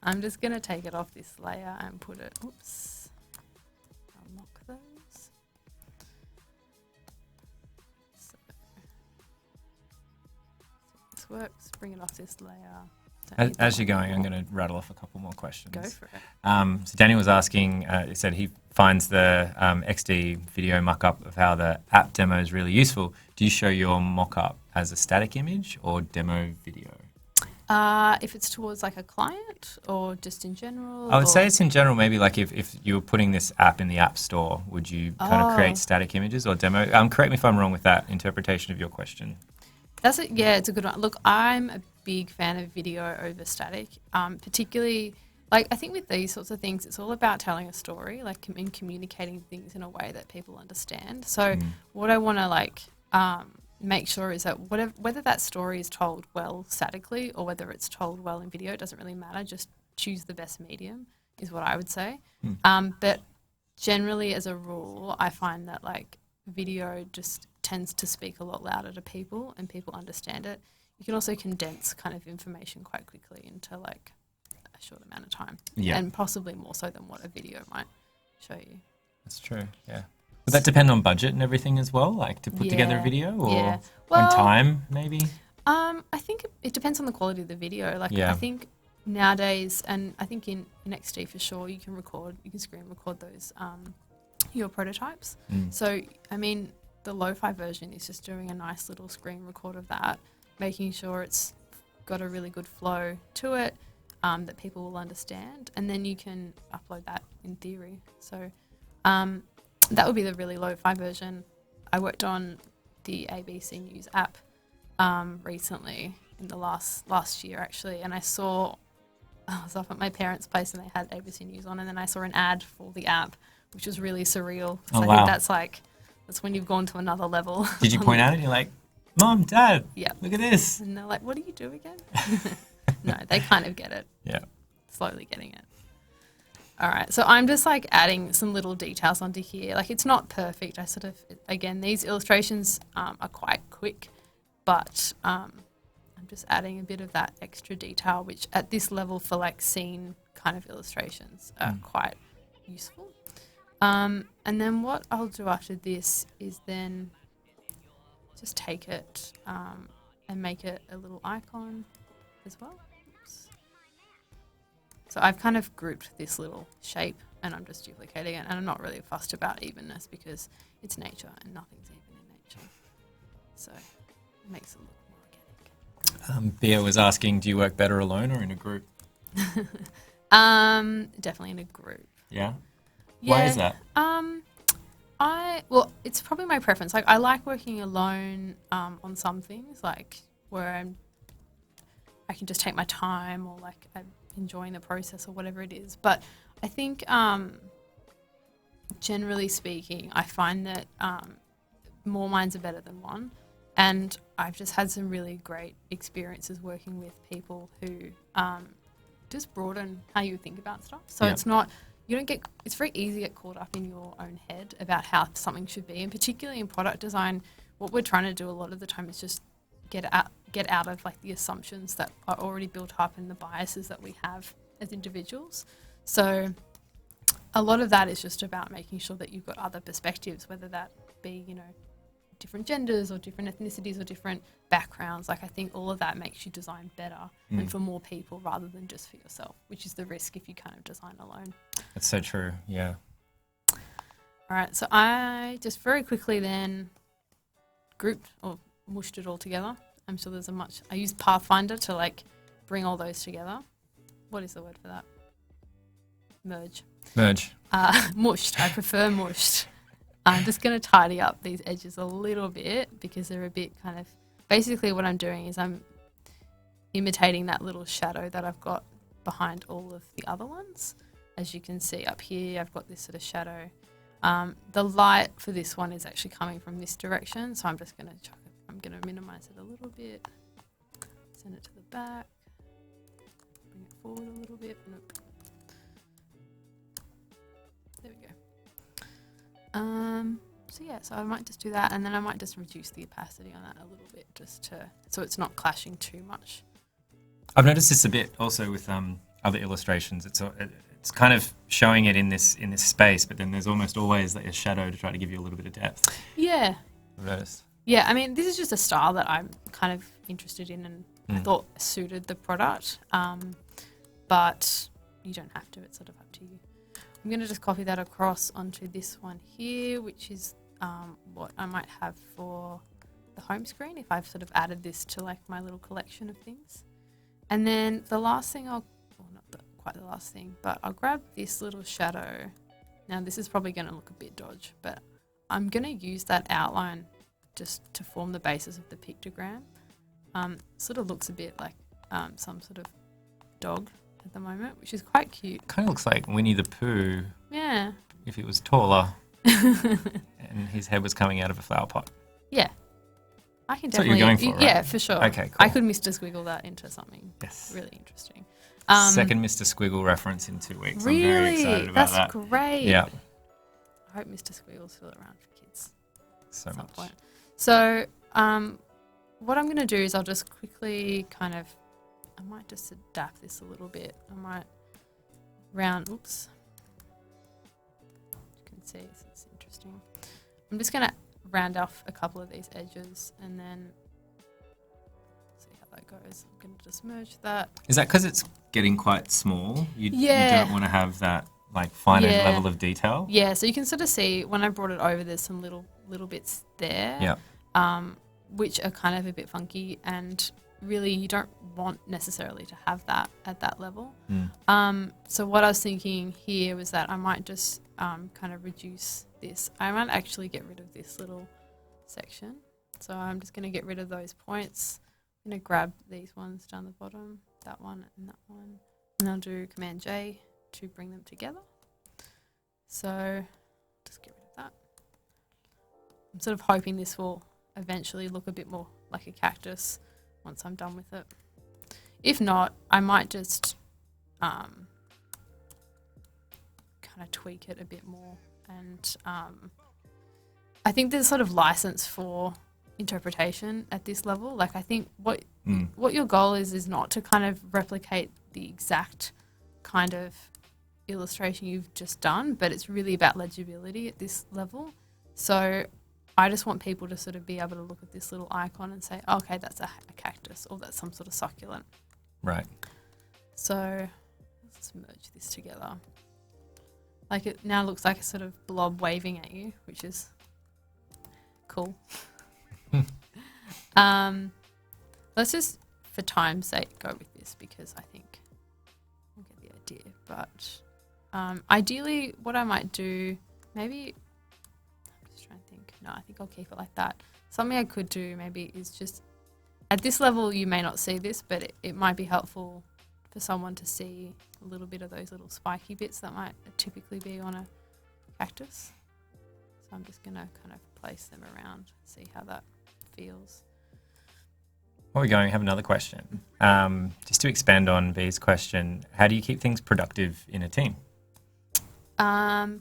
S2: I'm just going to take it off this layer and put it, unlock those. So this works, bring it off this layer.
S1: As you're going, I'm going to rattle off a couple more questions.
S2: Go for it.
S1: So Daniel was asking, he said he finds the XD video mock-up of how the app demo is really useful. Do you show your mock-up as a static image or demo video?
S2: If it's towards like a client or just in general?
S1: I would say it's in general. Maybe like if you were putting this app in the App Store, would you kind of create static images or demo? Correct me if I'm wrong with that interpretation of your question.
S2: It's a good one. Look, I'm a big fan of video over static, particularly like I think with these sorts of things, it's all about telling a story, like and communicating things in a way that people understand. So what I want to make sure is that whether that story is told well statically or whether it's told well in video, it doesn't really matter. Just choose the best medium is what I would say. But generally as a rule, I find that like video just tends to speak a lot louder to people and people understand it. You can also condense kind of information quite quickly into like a short amount of time and possibly more so than what a video might show you.
S1: That's true, yeah. Would that depend on budget and everything as well, like to put together a video or and time maybe?
S2: I think it depends on the quality of the video. Like I think nowadays, and I think in XD for sure, you can screen record those your prototypes. So I mean, the lo-fi version is just doing a nice little screen record of that, making sure it's got a really good flow to it that people will understand, and then you can upload that in theory. So that would be the really lo-fi version. I worked on the ABC News app recently in the last year actually, and I was up at my parents' place and they had ABC News on, and then I saw an ad for the app, which was really surreal. So I think that's when you've gone to another level.
S1: Did you point out it? You're like, Mom, Dad, look at this.
S2: And they're like, what do you do again? No, they kind of get it.
S1: Yeah.
S2: Slowly getting it. All right, so I'm just like adding some little details onto here. Like it's not perfect. I sort of, again, these illustrations are quite quick, but I'm just adding a bit of that extra detail, which at this level for like scene kind of illustrations are quite useful. And then what I'll do after this is then just take it and make it a little icon as well. So I've kind of grouped this little shape and I'm just duplicating it, and I'm not really fussed about evenness because it's nature and nothing's even in nature. So it makes it look more
S1: Bea was asking, do you work better alone or in a group?
S2: Definitely in a group.
S1: Yeah?
S2: Yeah.
S1: Why is that?
S2: Well, it's probably my preference. Like, I like working alone on some things, like where I can just take my time, or like I'm enjoying the process or whatever it is. But I think, generally speaking, I find that more minds are better than one. And I've just had some really great experiences working with people who just broaden how you think about stuff. So it's not, it's very easy to get caught up in your own head about how something should be. And particularly in product design, what we're trying to do a lot of the time is just get out of like the assumptions that are already built up and the biases that we have as individuals. So a lot of that is just about making sure that you've got other perspectives, whether that be, different genders or different ethnicities or different backgrounds. Like, I think all of that makes you design better and for more people rather than just for yourself, which is the risk if you kind of design alone.
S1: That's so true, yeah.
S2: All right, so I just very quickly then grouped or mushed it all together. I'm sure there's I used Pathfinder to like bring all those together. What is the word for that? Merge. Mushed. I prefer mushed. I'm just going to tidy up these edges a little bit because they're a bit kind of... Basically what I'm doing is I'm imitating that little shadow that I've got behind all of the other ones. As you can see up here, I've got this sort of shadow. The light for this one is actually coming from this direction, so I'm just going to chuck it. I'm going to minimize it a little bit. Send it to the back. Bring it forward a little bit. Nope. There we go. So I might just do that, and then I might just reduce the opacity on that a little bit, so it's not clashing too much.
S1: I've noticed this a bit also with other illustrations. It's kind of showing it in this space, but then there's almost always like a shadow to try to give you a little bit of depth.
S2: Yeah.
S1: I've noticed.
S2: Yeah, I mean, this is just a style that I'm kind of interested in and I thought suited the product, but you don't have to. It's sort of up to you. I'm going to just copy that across onto this one here, which is what I might have for the home screen if I've sort of added this to like my little collection of things. And then the last thing not quite the last thing, but I'll grab this little shadow. Now this is probably going to look a bit dodgy, but I'm going to use that outline just to form the basis of the pictogram. Sort of looks a bit like some sort of dog at the moment, which is quite cute.
S1: Kind of looks like Winnie the Pooh.
S2: Yeah.
S1: If he was taller and his head was coming out of a flower pot.
S2: Yeah. I can
S1: That's what
S2: definitely...
S1: you're going for, right?
S2: Yeah, for sure.
S1: Okay, cool.
S2: I could Mr. Squiggle that into something really interesting.
S1: Second Mr. Squiggle reference in 2 weeks.
S2: Really?
S1: I'm very excited about that.
S2: That's great.
S1: Yeah.
S2: I hope Mr. Squiggle's still around for kids.
S1: So
S2: at some
S1: much.
S2: point. So what I'm going to do is I'll just quickly kind of... I might just adapt this a little bit. I might oops. You can see it's interesting. I'm just going to round off a couple of these edges and then see how that goes. I'm going to just merge that.
S1: Is that because it's getting quite small? You don't want to have that like finite level of detail?
S2: Yeah, so you can sort of see when I brought it over, there's some little bits there, which are kind of a bit funky, and really you don't want necessarily to have that at that level. So what I was thinking here was that I might just kind of reduce this. I might actually get rid of this little section. So I'm just going to get rid of those points. I'm going to grab these ones down the bottom, that one and that one, and I'll do Command J to bring them together. So just get rid of that. I'm sort of hoping this will eventually look a bit more like a cactus once I'm done with it. If not, I might just kind of tweak it a bit more. And I think there's sort of license for interpretation at this level. Like, I think what your goal is not to kind of replicate the exact kind of illustration you've just done, but it's really about legibility at this level. So I just want people to sort of be able to look at this little icon and say, oh, okay, that's a cactus, or that's some sort of succulent.
S1: Right.
S2: So let's merge this together. Like, it now looks like a sort of blob waving at you, which is cool. Let's just for time's sake, go with this because I think I'll get the idea. But ideally, what I might do, maybe, I'm just trying to think. No, I think I'll keep it like that. Something I could do maybe is just, at this level, you may not see this, but it might be helpful for someone to see a little bit of those little spiky bits that might typically be on a cactus. So I'm just going to kind of place them around, see how that feels.
S1: While we're going, I have another question. Just to expand on B's question, how do you keep things productive in a team?
S2: Time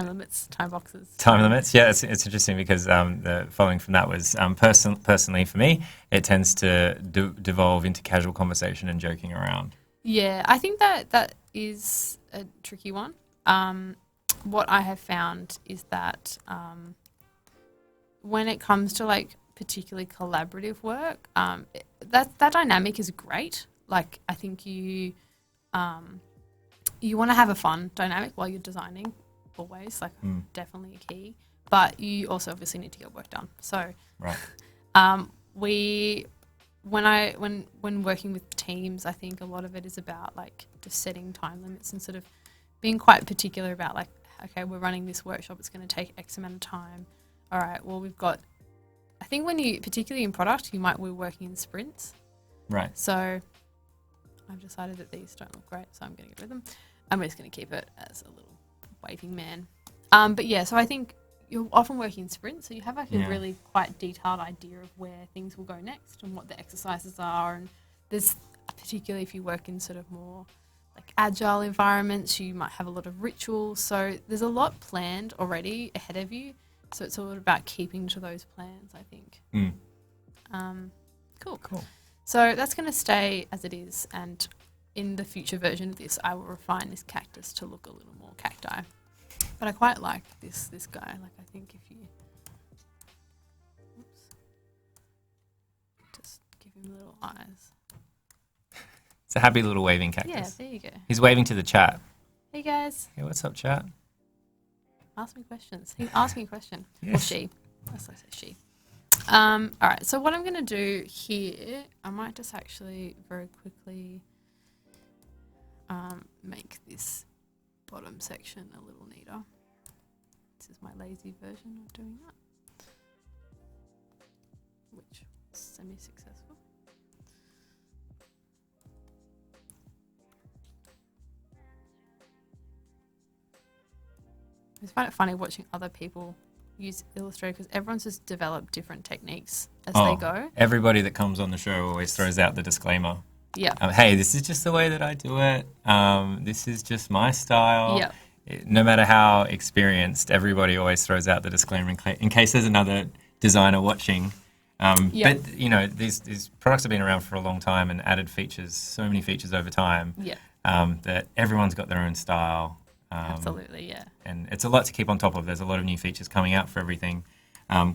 S2: limits, time boxes.
S1: Time limits, yeah, it's interesting because the following from that was personally for me, it tends to devolve into casual conversation and joking around.
S2: Yeah, I think that is a tricky one. What I have found is that when it comes to like particularly collaborative work, that dynamic is great. Like I think you want to have a fun dynamic while you're designing, always, like definitely a key. But you also obviously need to get work done. So,
S1: right.
S2: When working with teams, I think a lot of it is about like just setting time limits and sort of being quite particular about like, okay, we're running this workshop, it's going to take X amount of time. All right, well we've got. I think when you, particularly in product, we're working in sprints.
S1: Right.
S2: So I've decided that these don't look great, so I'm going to get rid of them. I'm just going to keep it as a little waving man. But yeah, so I think you're often working in sprints, so you have like a really quite detailed idea of where things will go next and what the exercises are. And there's, particularly if you work in sort of more like agile environments, you might have a lot of rituals. So there's a lot planned already ahead of you. So it's all about keeping to those plans, I think. Cool. So that's going to stay as it is, and in the future version of this, I will refine this cactus to look a little more cacti. But I quite like this guy. Like I think if you just give him little eyes.
S1: It's a happy little waving cactus.
S2: Yeah, there you go.
S1: He's waving to the chat.
S2: Hey guys.
S1: Hey, what's up, chat?
S2: Ask me questions. He's asking a question.
S1: Yes.
S2: Or she. Let's say she. All right, so what I'm going to do here, I might just actually very quickly make this bottom section a little neater. This is my lazy version of doing that, which was semi-successful. I just find it funny watching other people use Illustrator because everyone's just developed different techniques as they go.
S1: Everybody that comes on the show always throws out the disclaimer.
S2: Yeah.
S1: Hey, this is just the way that I do it. This is just my style.
S2: Yeah.
S1: No matter how experienced, everybody always throws out the disclaimer in case there's another designer watching. But, you know, these products have been around for a long time and added features, so many features over time that everyone's got their own style.
S2: Absolutely, yeah.
S1: And it's a lot to keep on top of. There's a lot of new features coming out for everything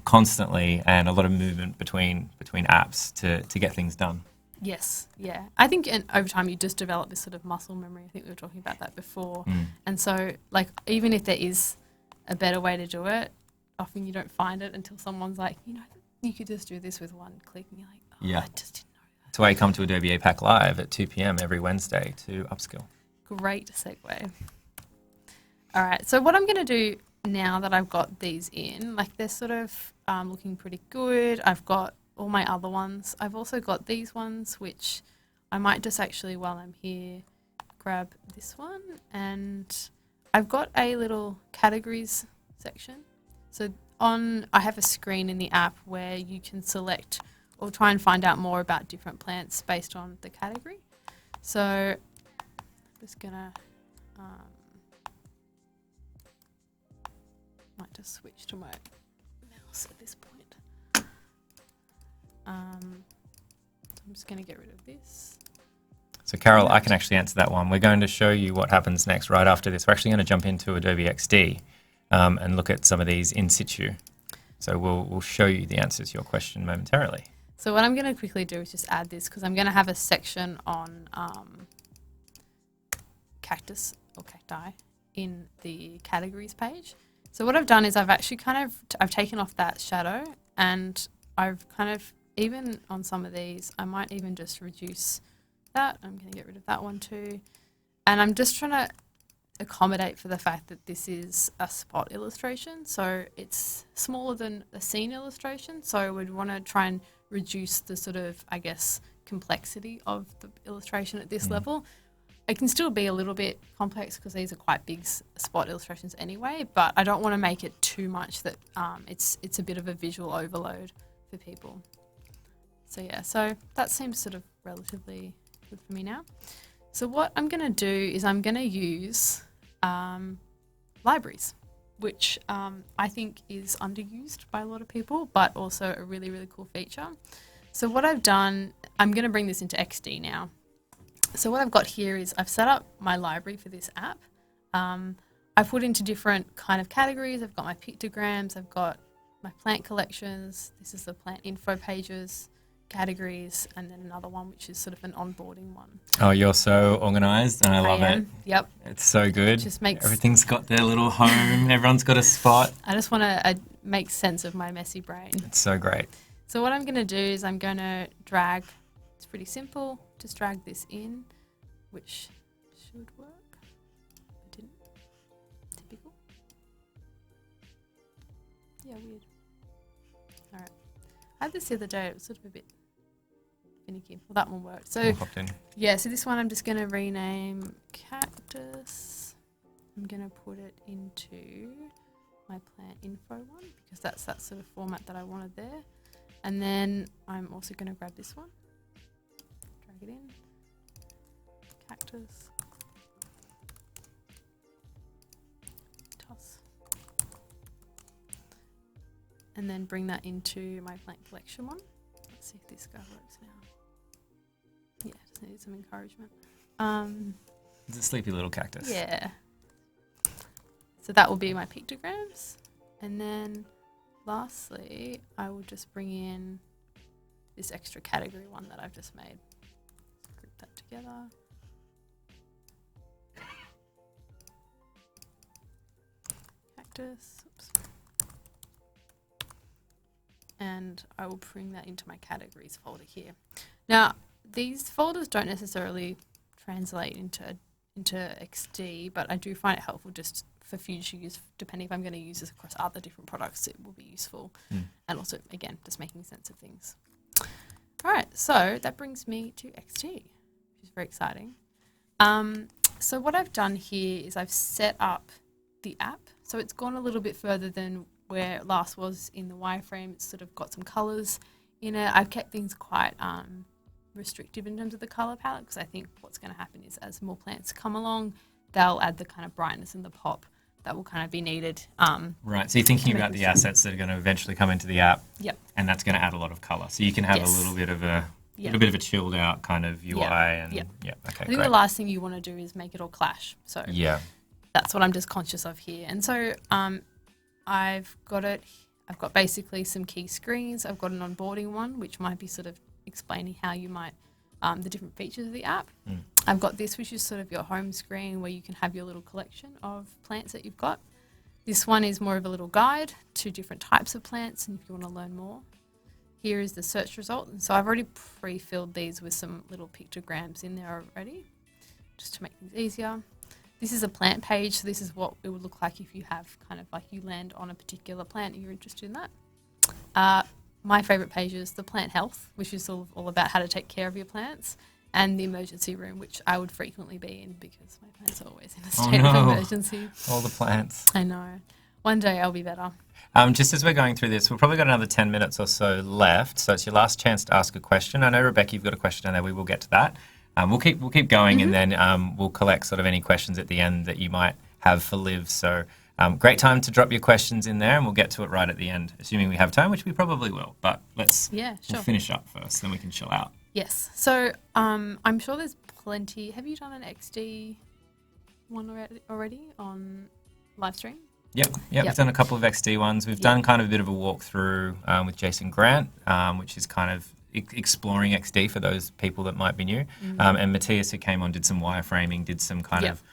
S1: constantly, and a lot of movement between apps to get things done.
S2: Yes, yeah. I think over time you just develop this sort of muscle memory. I think we were talking about that before. And so, like, even if there is a better way to do it, often you don't find it until someone's like, you know, you could just do this with one click. And you're like, I just didn't know that.
S1: That's why you come to Adobe APAC Live at 2 p.m. every Wednesday to upskill.
S2: Great segue. All right, so what I'm going to do now that I've got these in, like they're sort of looking pretty good. I've got all my other ones. I've also got these ones, which I might just actually, while I'm here, grab this one. And I've got a little categories section. So I have a screen in the app where you can select or try and find out more about different plants based on the category. So I'm just going to... might just switch to my mouse at this point. So I'm just going to get rid of this.
S1: So Carol, I can actually answer that one. We're going to show you what happens next right after this. We're actually going to jump into Adobe XD and look at some of these in situ. So we'll show you the answers to your question momentarily.
S2: So what I'm going to quickly do is just add this because I'm going to have a section on cactus or cacti in the categories page. So what I've done is I've actually I've taken off that shadow and I've kind of even on some of these, I might even just reduce that. I'm going to get rid of that one too. And I'm just trying to accommodate for the fact that this is a spot illustration. So it's smaller than a scene illustration. So we'd want to try and reduce the sort of, I guess, complexity of the illustration at this level. It can still be a little bit complex because these are quite big spot illustrations anyway, but I don't want to make it too much that it's a bit of a visual overload for people. So yeah, so that seems sort of relatively good for me now. So what I'm going to do is I'm going to use libraries, which I think is underused by a lot of people, but also a really, really cool feature. So what I've done, I'm going to bring this into XD now. So what I've got here is I've set up my library for this app. I've put into different kind of categories. I've got my pictograms, I've got my plant collections. This is the plant info pages, categories, and then another one which is sort of an onboarding one.
S1: Oh, you're so organised and I love it.
S2: Yep.
S1: It's so good.
S2: Just makes
S1: Everything's got their little home. Everyone's got a spot.
S2: I just want to make sense of my messy brain.
S1: It's so great.
S2: So what I'm going to do is I'm going to drag, it's pretty simple, just drag this in, which should work. It didn't. Typical. Yeah, weird. All right. I had this the other day, it was sort of a bit finicky. Well, that one worked. So yeah, so this one I'm just going to rename cactus. I'm going to put it into my plant info one because that's that sort of format that I wanted there. And then I'm also going to grab this one, drag it in, cactus, toss, and then bring that into my plant collection one. Let's see if this guy works now. Yeah, just needed some encouragement.
S1: It's a sleepy little cactus.
S2: Yeah. So that will be my pictograms. And then lastly, I will just bring in this extra category one that I've just made. Let's group that together. Cactus. Oops. And I will bring that into my categories folder here. Now, these folders don't necessarily translate into XD, but I do find it helpful just for future use, depending if I'm going to use this across other different products, it will be useful. And also, again, just making sense of things. All right, so that brings me to XD, which is very exciting. So what I've done here is I've set up the app. So it's gone a little bit further than where it last was in the wireframe. It's sort of got some colours in it. I've kept things quite restrictive in terms of the colour palette because I think what's going to happen is as more plants come along, they'll add the kind of brightness and the pop that will kind of be needed.
S1: Right, so you're thinking about the assets that are going to eventually come into the app.
S2: Yep.
S1: And that's going to add a lot of colour. So you can have a little bit of a chilled out kind of UI and okay,
S2: I think the last thing you want to do is make it all clash. So that's what I'm just conscious of here. And so I've got basically some key screens. I've got an onboarding one, which might be sort of explaining how you might, the different features of the app. I've got this, which is sort of your home screen where you can have your little collection of plants that you've got. This one is more of a little guide to different types of plants and if you want to learn more. Here is the search result. And so I've already pre-filled these with some little pictograms in there already, just to make things easier. This is a plant page, so this is what it would look like if you have kind of like you land on a particular plant and you're interested in that. My favourite page is the plant health, which is all about how to take care of your plants, and the emergency room, which I would frequently be in because my plants are always in a state of emergency.
S1: All the plants.
S2: I know. One day I'll be better.
S1: Just as we're going through this, we've probably got another 10 minutes or so left, so it's your last chance to ask a question. I know, Rebecca, you've got a question down there. We will get to that. We'll keep going, and then we'll collect sort of any questions at the end that you might have for Liv. So great time to drop your questions in there, and we'll get to it right at the end, assuming we have time, which we probably will. But we'll finish up first, then we can chill out.
S2: Yes. So I'm sure there's plenty. Have you done an XD one already on live stream?
S1: Yep. We've done a couple of XD ones. We've done kind of a bit of a walkthrough with Jason Grant, which is kind of exploring XD for those people that might be new. And Matthias, who came on, did some wireframing, did some kind of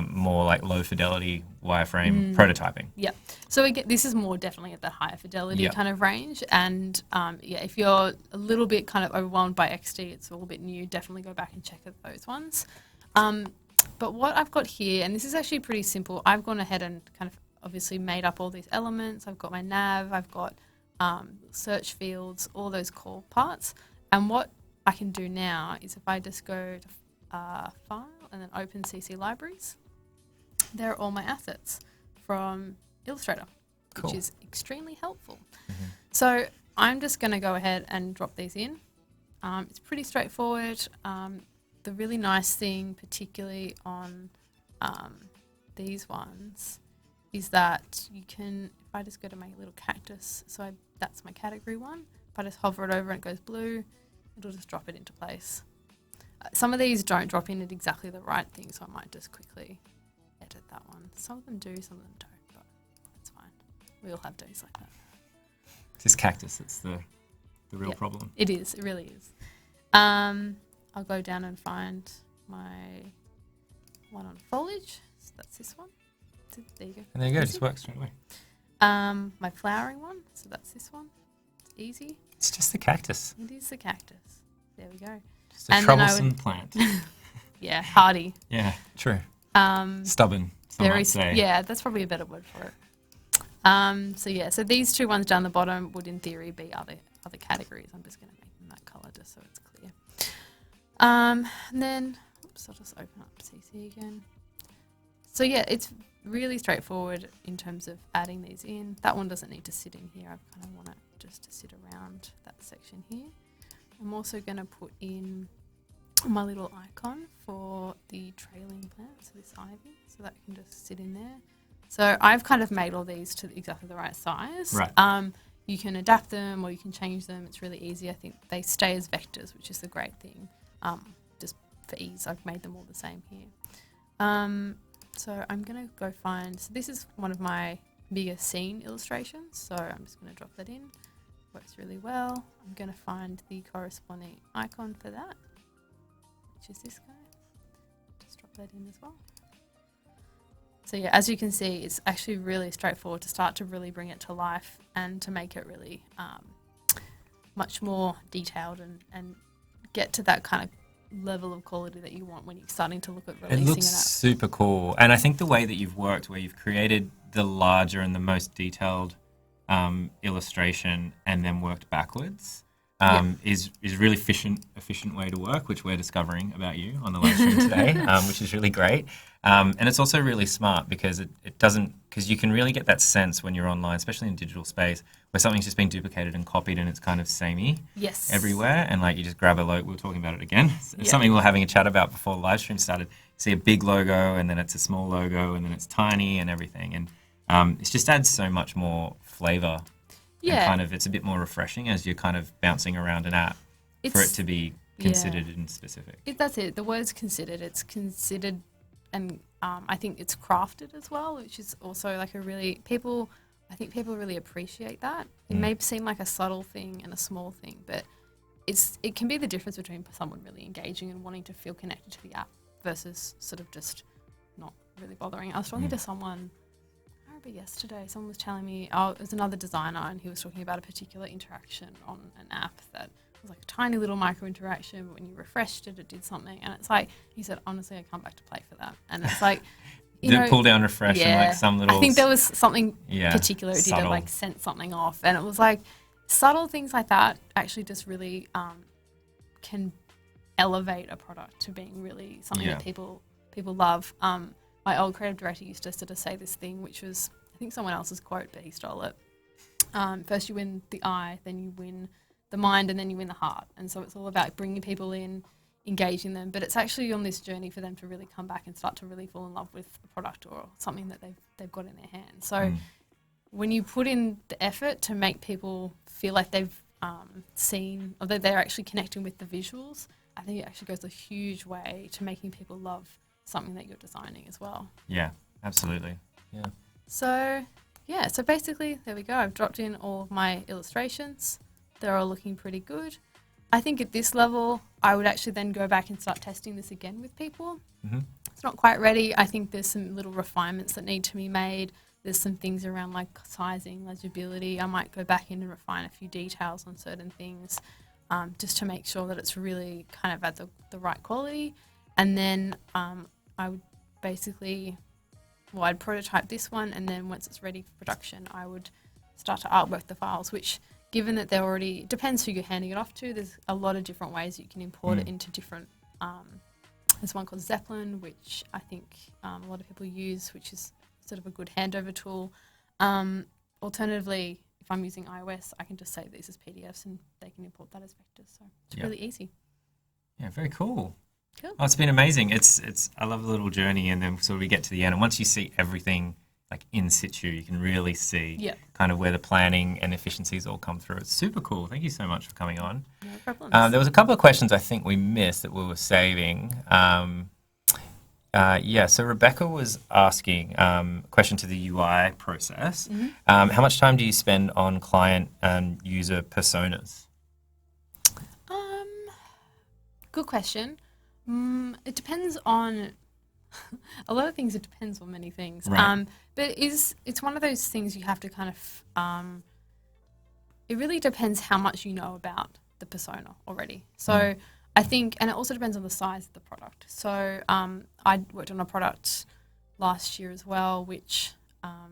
S1: more like low fidelity wireframe prototyping.
S2: Yeah. So again, this is more definitely at the higher fidelity kind of range. And if you're a little bit kind of overwhelmed by XD, it's a little bit new, definitely go back and check out those ones. But what I've got here, and this is actually pretty simple, I've gone ahead and kind of obviously made up all these elements. I've got my nav, I've got search fields, all those core parts. And what I can do now is if I just go to File and then open CC Libraries, there are all my assets from Illustrator, which is extremely helpful. So I'm just going to go ahead and drop these in. It's pretty straightforward. The really nice thing, particularly on these ones, is that you can, if I just go to my little cactus, so that's my category one. If I just hover it over and it goes blue, it'll just drop it into place. Some of these don't drop in at exactly the right thing, so I might just quickly edit that one. Some of them do, some of them don't, but that's fine. We all have days like that.
S1: This cactus, it's the real problem.
S2: It is, it really is. I'll go down and find my one on foliage. So that's this one. So there you go.
S1: And there you go, it just works straight away.
S2: My flowering one, so that's this one. It's easy.
S1: It's just the cactus.
S2: It is the cactus. There we go.
S1: Just a troublesome plant.
S2: Yeah, hardy.
S1: Yeah, true. Stubborn, some might say.
S2: Yeah, that's probably a better word for it. So these two ones down the bottom would in theory be other categories. I'm just going to make them that colour just so it's clear. And then, I'll just open up CC again. So yeah, it's really straightforward in terms of adding these in. That one doesn't need to sit in here. I kind of want it just to sit around that section here. I'm also going to put in my little icon for the trailing plant, so this ivy, so that can just sit in there. So I've kind of made all these to exactly the right size.
S1: Right.
S2: You can adapt them or you can change them. It's really easy. I think they stay as vectors, which is the great thing. Just for ease, I've made them all the same here. So I'm going to go find, so this is one of my bigger scene illustrations. So I'm just going to drop that in. Works really well. I'm going to find the corresponding icon for that, which is this guy. Just drop that in as well. So yeah, as you can see, it's actually really straightforward to start to really bring it to life and to make it really much more detailed and get to that kind of level of quality that you want when you're starting to look at releasing
S1: it looks super cool. And I think the way that you've worked, where you've created the larger and the most detailed illustration and then worked backwards, is really efficient way to work, which we're discovering about you on the live stream today, which is really great. And it's also really smart because it doesn't, because you can really get that sense when you're online, especially in digital space, where something's just been duplicated and copied and it's kind of samey everywhere. And like you just grab a logo, we were talking about it again. It's something we were having a chat about before the live stream started. You see a big logo and then it's a small logo and then it's tiny and everything. And it just adds so much more flavor. Yeah. And kind of, it's a bit more refreshing as you're kind of bouncing around an app for it to be considered and specific.
S2: That's it. The word's considered. It's considered, and I think it's crafted as well, which is also like a really, I think people really appreciate that. It may seem like a subtle thing and a small thing, but it can be the difference between someone really engaging and wanting to feel connected to the app versus sort of just not really bothering. I was talking to someone, yesterday, someone was telling me, it was another designer, and he was talking about a particular interaction on an app that was like a tiny little micro interaction, but when you refreshed it, it did something. And it's like, he said, honestly, I come back to play for that. And it's like,
S1: pull down refresh and like some little.
S2: I think there was something particular it did, to like sent something off, and it was like subtle things like that actually just really can elevate a product to being really something that people love. My old creative director used to sort of say this thing, which was, I think, someone else's quote, but he stole it. First you win the eye, then you win the mind, and then you win the heart. And so it's all about bringing people in, engaging them. But it's actually on this journey for them to really come back and start to really fall in love with a product or something that they've got in their hands. So when you put in the effort to make people feel like they've seen, or that they're actually connecting with the visuals, I think it actually goes a huge way to making people love something that you're designing as well.
S1: Yeah, absolutely. Yeah.
S2: So basically, there we go. I've dropped in all of my illustrations. They're all looking pretty good. I think at this level, I would actually then go back and start testing this again with people. it's not quite ready. I think there's some little refinements that need to be made. There's some things around like sizing, legibility. I might go back in and refine a few details on certain things just to make sure that it's really kind of at the right quality. And then I would basically, I'd prototype this one, and then once it's ready for production, I would start to artwork the files, which, given that they're already, depends who you're handing it off to. There's a lot of different ways you can import it into different, there's one called Zeppelin, which I think a lot of people use, which is sort of a good handover tool. Alternatively, if I'm using iOS, I can just save these as PDFs and they can import that as vectors. So it's really easy.
S1: Yeah, very cool.
S2: Cool.
S1: Oh, it's been amazing. I love the little journey, and then sort of we get to the end, and once you see everything like in situ, you can really see kind of where the planning and efficiencies all come through. It's super cool. Thank you so much for coming on.
S2: No problem.
S1: There was a couple of questions I think we missed that we were saving. So Rebecca was asking a question to the UI process. How much time do you spend on client and user personas?
S2: Good question. It depends on a lot of things. It depends on many things.
S1: Right.
S2: But it's one of those things you have to kind of. It really depends how much you know about the persona already. So I think, and it also depends on the size of the product. So I worked on a product last year as well, which I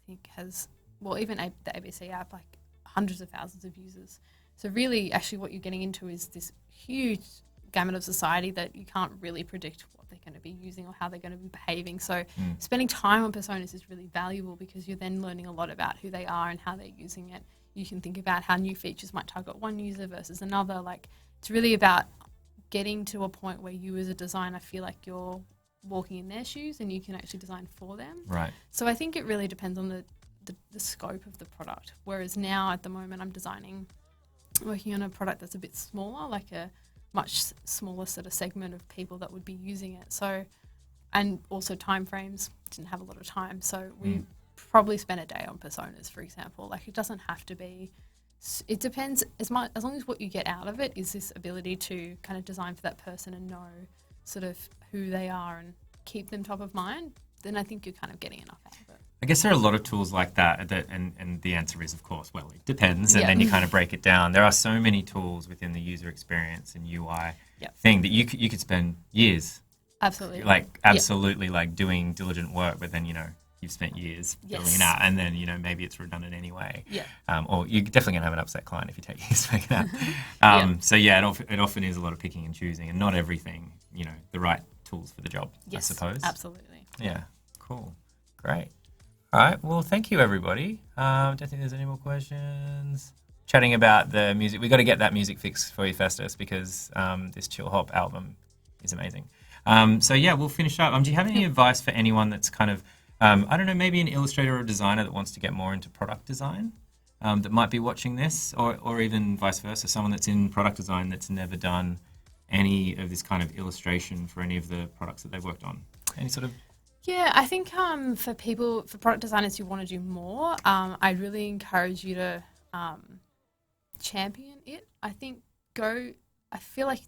S2: think has, well, even the ABC app, like hundreds of thousands of users. So really, actually, what you're getting into is this huge gamut of society that you can't really predict what they're going to be using or how they're going to be behaving. So spending time on personas is really valuable because you're then learning a lot about who they are and how they're using it. You can think about how new features might target one user versus another. Like, it's really about getting to a point where you as a designer feel like you're walking in their shoes and you can actually design for them.
S1: Right.
S2: So I think it really depends on the scope of the product. Whereas now at the moment I'm working on a product that's a bit smaller, like a much smaller sort of segment of people that would be using it. So, and also timeframes, didn't have a lot of time. So we probably spend a day on personas, for example. Like, it doesn't have to be, it depends as long as what you get out of it is this ability to kind of design for that person and know sort of who they are and keep them top of mind, then I think you're kind of getting enough out of it.
S1: I guess there are a lot of tools like that, and the answer is, of course, well, it depends, and then you kind of break it down. There are so many tools within the user experience and UI thing that you could spend years, absolutely, like doing diligent work, but then you've spent years building it out, and then maybe it's redundant anyway. Or you're definitely gonna have an upset client if you take years to make it out. So it often is a lot of picking and choosing, and not everything, the right tools for the job. I suppose.
S2: Absolutely.
S1: Yeah. Cool. Great. All right. Well, thank you, everybody. Don't think there's any more questions. Chatting about the music. We've got to get that music fixed for you, Festus, because this Chill Hop album is amazing. We'll finish up. Do you have any advice for anyone that's kind of, I don't know, maybe an illustrator or a designer that wants to get more into product design that might be watching this, or even vice versa, someone that's in product design that's never done any of this kind of illustration for any of the products that they've worked on? Any sort of...
S2: Yeah, I think for product designers who want to do more, I'd really encourage you to champion it. I think feel like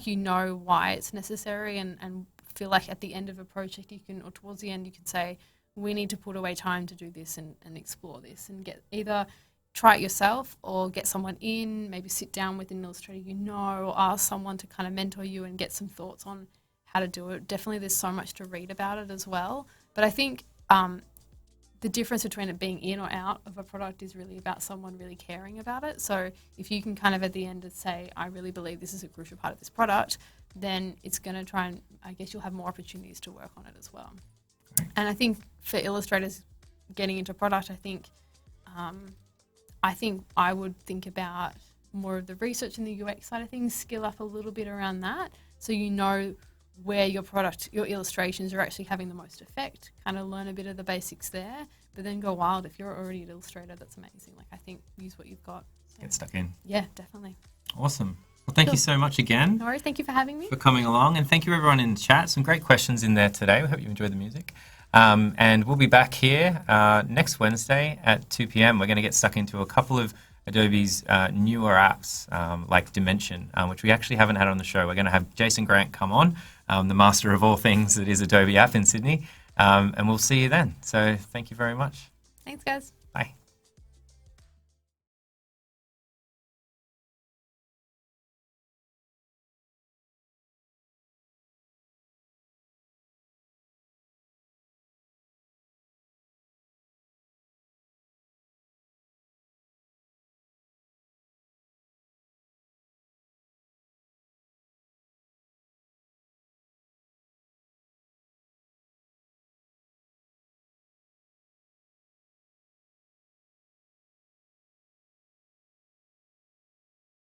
S2: you know why it's necessary, and feel like at the end of a project or towards the end you can say, we need to put away time to do this and explore this, and either try it yourself or get someone in, maybe sit down with an illustrator or ask someone to kind of mentor you and get some thoughts on how to do it. Definitely there's so much to read about it as well. But I think the difference between it being in or out of a product is really about someone really caring about it. So if you can kind of at the end say, I really believe this is a crucial part of this product, then it's going to try and, I guess you'll have more opportunities to work on it as well.
S1: Great.
S2: And I think for illustrators getting into product, I think I would think about more of the research and the UX side of things, skill up a little bit around that, so you know where your illustrations are actually having the most effect, kind of learn a bit of the basics there, but then go wild. If you're already an illustrator, that's amazing. Like, I think use what you've got. So,
S1: get stuck in.
S2: Yeah, definitely.
S1: Awesome. Well, thank you so much again.
S2: No worries. Thank you for having me.
S1: For coming along, and thank you everyone in the chat. Some great questions in there today. We hope you enjoyed the music. And we'll be back here next Wednesday at 2 p.m. We're going to get stuck into a couple of Adobe's newer apps like Dimension, which we actually haven't had on the show. We're going to have Jason Grant come on, the master of all things that is Adobe app in Sydney, and we'll see you then. So thank you very much.
S2: Thanks, guys.
S1: Bye.